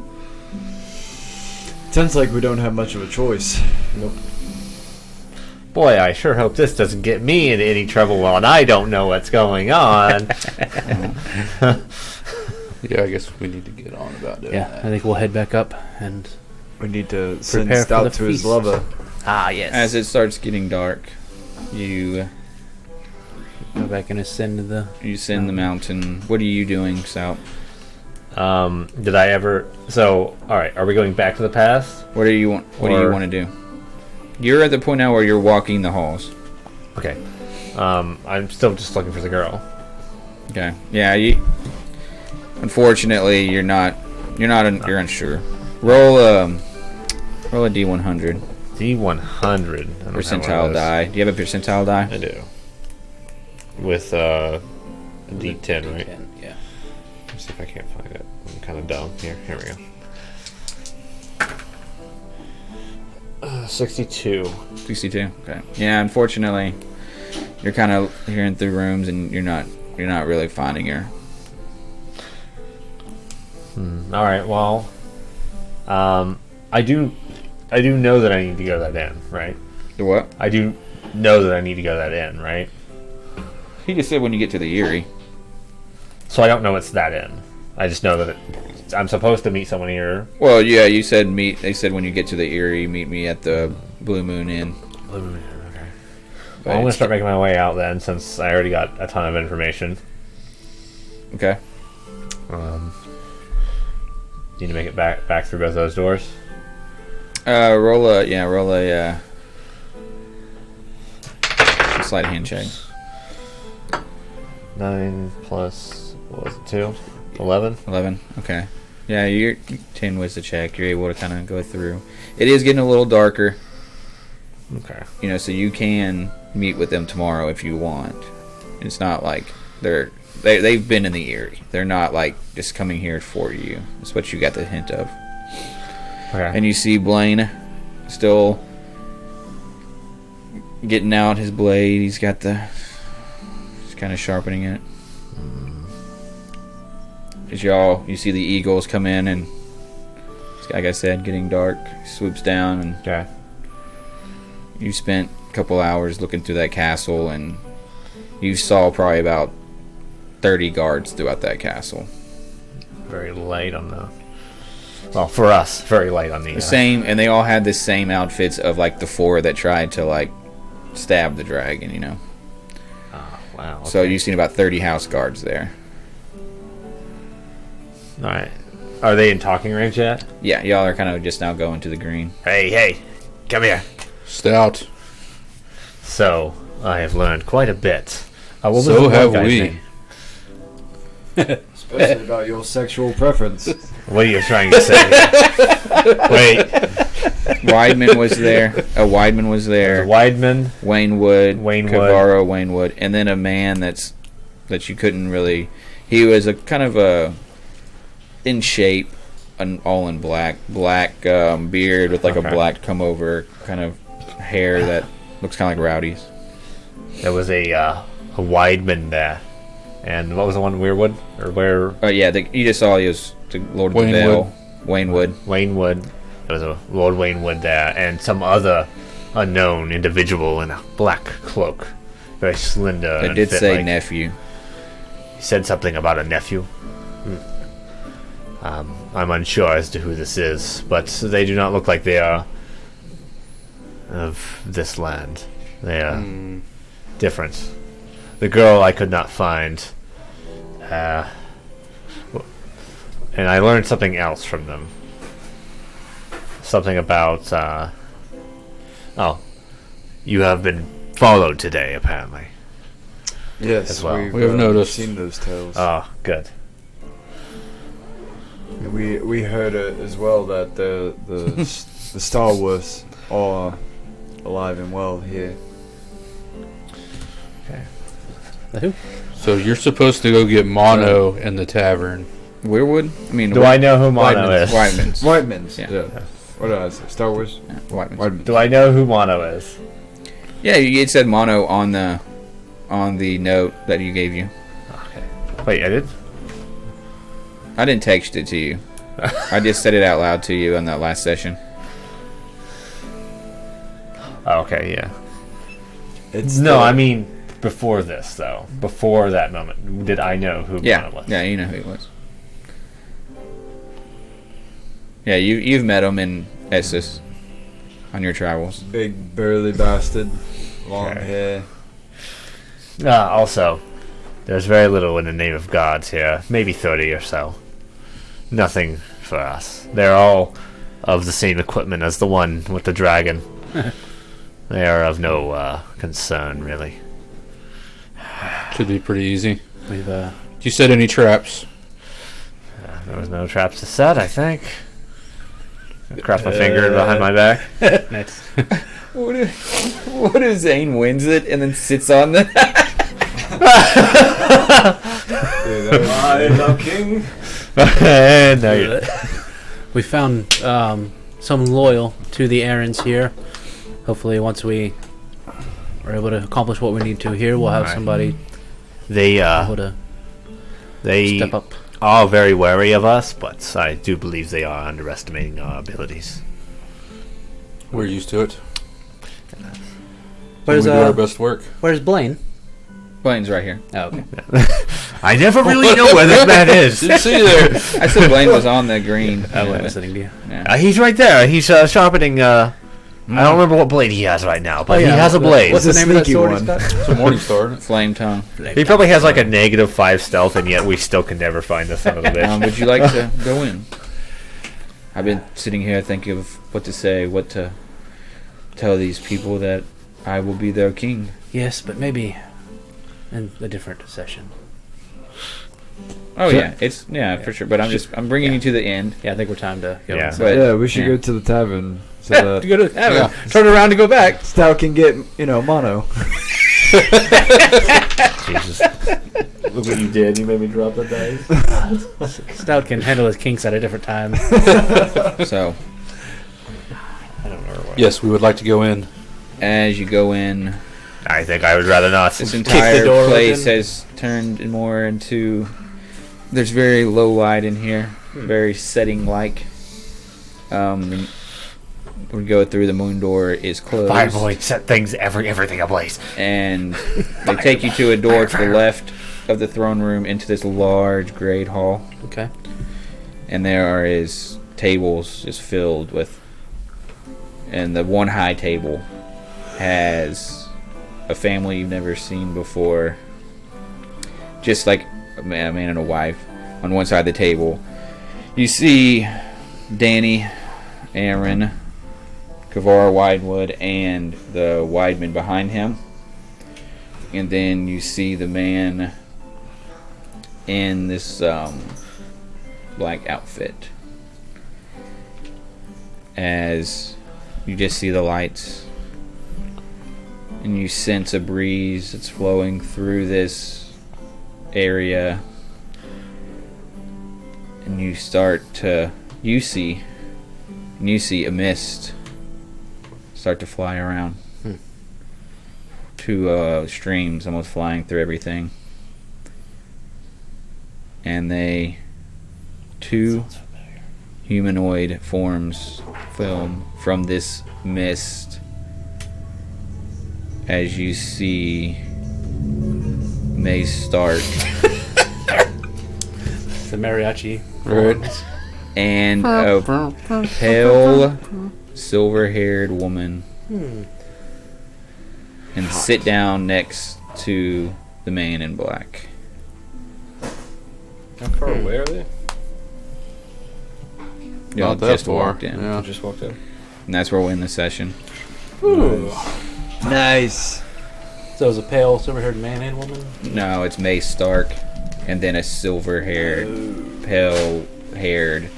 Sounds like we don't have much of a choice. Boy, I sure hope this doesn't get me into any trouble while I don't know what's going on. Yeah, I guess we need to get on about doing Yeah, I that. think we'll head back up and We need to send Prepare for Stout the to his feast. lover. yes. As it starts getting dark, you go back and ascend to the. send the mountain. What are you doing, Sal? Did I ever? So, all right. Are we going back to the past? What do you want? What do you Or- want to do? You're at the point now where you're walking the halls. Okay. I'm still just looking for the girl. Okay. Yeah. Unfortunately, you're not. You're unsure. Roll a D100 D100 percentile die. Do you have a percentile die? I do. With a D10, right? Yeah. Let's see if I can't find it. I'm kind of dumb. Here we go. 62. 62. Okay. Yeah. Unfortunately, you're kind of hearing through rooms, and you're not really finding her. All right. Well, I do know that I need to go to that inn, right? The what? I do know that I need to go to that inn, right? He just said when you get to the Erie. So I don't know it's that inn. I just know that I'm supposed to meet someone here. Well, yeah. You said meet. They said when you get to the Erie, meet me at the Blue Moon Inn. Okay. Well, I'm gonna start making my way out then, since I already got a ton of information. Okay. Need to make it back through both those doors. Roll a slight hand check. 9 plus, what was it, 2? 11? 11. Okay. Yeah, your 10 was the check. You're able to kind of go through. It is getting a little darker, Okay. so you can meet with them tomorrow if you want. It's not like they've been in the Erie. They're not like just coming here for you. That's what you got the hint of. Okay. And you see Blaine still getting out his blade. He's kind of sharpening it. As you see the eagles come in, and like I said, getting dark. Swoops down, and Okay. you spent a couple hours looking through that castle, and you saw probably about 30 guards throughout that castle. Very light on the... Well, for us, very light on the... The same, and they all had the same outfits of like the 4 that tried to like stab the dragon. Oh, wow. So okay. you've seen about 30 house guards there. Alright. Are they in talking range yet? Yeah, y'all are kind of just now going to the green. Hey, come here. Stout. So, I have learned quite a bit. What was So the one have guy's we. name? Especially about your sexual preference. What are you trying to say? Wait. Weidman was there. Weidman was there. Weidman. Waynwood. Waynwood. Cavaro, Waynwood. And then a man that you couldn't really... He was a kind of a... in shape, all in black beard with like a Okay. black come over kind of hair that looks kind of like Rowdy's. There was a Weidman there. And what was the one, Weirwood? Or where? Yeah, you just saw he was the Lord of the Waynwood. Vale. Waynwood. Waynwood. There was a Lord Waynwood there. And some other unknown individual in a black cloak. Very slender. It and did fit say like- nephew. He said something about a nephew. I'm unsure as to who this is, but they do not look like they are of this land. They are different. The girl I could not find. And I learned something else from them. Something about, you have been followed today, apparently. Yes, As well. We have noticed. seen those tales. Oh, good. We heard as well that the the Star Wars are alive and well here. Who? So you're supposed to go get Mono in the tavern. Weirwood? I mean, Do I know who Mono is? Weidman's. Whiteman's. Yeah. What did I say? Star Wars. Yeah, Weidman's. Whiteman. Do I know who Mono is? Yeah, it said mono on the note that you gave you. Okay. Wait, I did? I didn't text it to you. I just said it out loud to you in that last session. Okay, yeah. It's No, the- I mean before this though. Before that moment, did I know who Yeah, Mono was? yeah, you know who he was. Yeah, you've met him in Essos on your travels. big burly bastard, long Okay. hair. Also, there's very little in the name of gods here. Maybe 30 or so. Nothing for us. They're all of the same equipment as the one with the dragon. They are of no concern, really. Should be pretty easy. We've Did you set any traps? There was no traps to set, I think. I crossed my finger behind my back. nice. What if Zane wins it and then sits on the... I love King. No, you We found someone loyal to the errands here. Hopefully, once we are able to accomplish what we need to here, we'll have Alright. somebody They able to step up. are very wary of us, but I do believe they are underestimating our abilities. We're used to it. Where's we do our best work. Where's Blaine? Blaine's right here. Oh, okay. I never really know where this man is. Didn't see you there. I said Blaine was on the green. I wasn't listening to you. Yeah. He's right there. He's sharpening. I don't remember what blade he has right now, but he has a blade. What's the name of that sneaky sword one. he's got? It's a morning star. Isn't it? Flame tongue. He probably has like a -5 stealth, and yet we still can never find the son of a bitch. Would you like to go in? I've been sitting here thinking of what to say, what to tell these people that I will be their king. Yes, but maybe in a different session. Oh yeah, it's for sure. But I'm bringing you to the end. Yeah, I think we're time to go. Yeah. inside. But Yeah, we should yeah. go to the tavern so that Go to the tavern. Yeah. Turn around to go back. Stout can get, mono. Jesus. Look what you did. You made me drop the dice. Stout can handle his kinks at a different time. So I don't remember what. Yes, we would like to go in. as you go in, I think I would rather not. this the entire door place open. has turned more into. There's very low light in here, very setting like. We go through the moon door is closed. Fire boy, set things everything ablaze. And they take you to a door to the left of the throne room into this large great hall, Okay. and there is tables just filled with, and the one high table has a family you've never seen before, just like a man and a wife on one side of the table. You see Danny, Aaron, Kavar Widewood, and the Wideman behind him. And then you see the man in this black outfit. As you just see the lights. And you sense a breeze that's flowing through this area. And you see a mist start to fly around. Two streams almost flying through everything. And two humanoid forms film from this mist as you see Mace Stark The mariachi. Right. and a pale silver-haired woman and sit down next to the man in black. How far away are they? Y'all Not that just far. walked in. Yeah. I just walked in. And that's where we'll end the session. Nice. So it was a pale, silver-haired man and woman. No, it's Mace Stark, and then a silver-haired, pale-haired,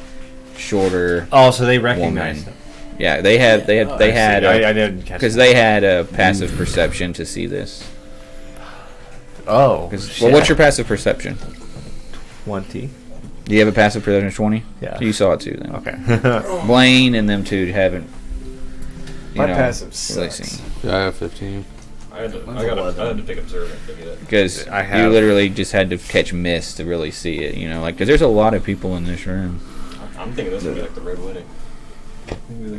shorter Oh, so they recognize woman. them. Yeah, they had I didn't catch because they had a passive perception to see this. Oh. 'Cause- well, what's your passive perception? 20? Do you have a passive perception of 20? Yeah. You saw it too then. Okay. Blaine and them two haven't. My know, passive really sucks. seen. Yeah, I have 15. I had to pick observant to get it. Because I you have- literally just had to catch mist to really see it. You know, like because there's a lot of people in this room. I'm thinking this would be like the Red Wedding.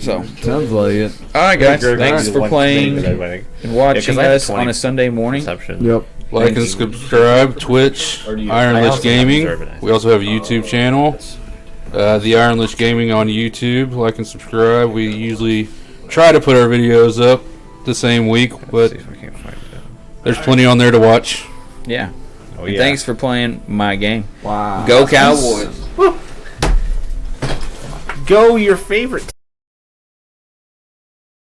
So, Sounds like it. all right, guys, Greg, thanks you for want playing to make the wedding. and watching 'cause I have us 20 on a Sunday morning. Perception. Yep. Like and subscribe, Twitch, Or do you- Iron I Lich also Gaming. have Observant, I We also have a YouTube channel. The Iron Lich Gaming on YouTube. Like and subscribe. We usually try to put our videos up the same week, Let's but see if I can find it. there's plenty on there to watch. Yeah. Oh, And yeah. thanks for playing my game. Wow. Go Cowboys. Go your favorite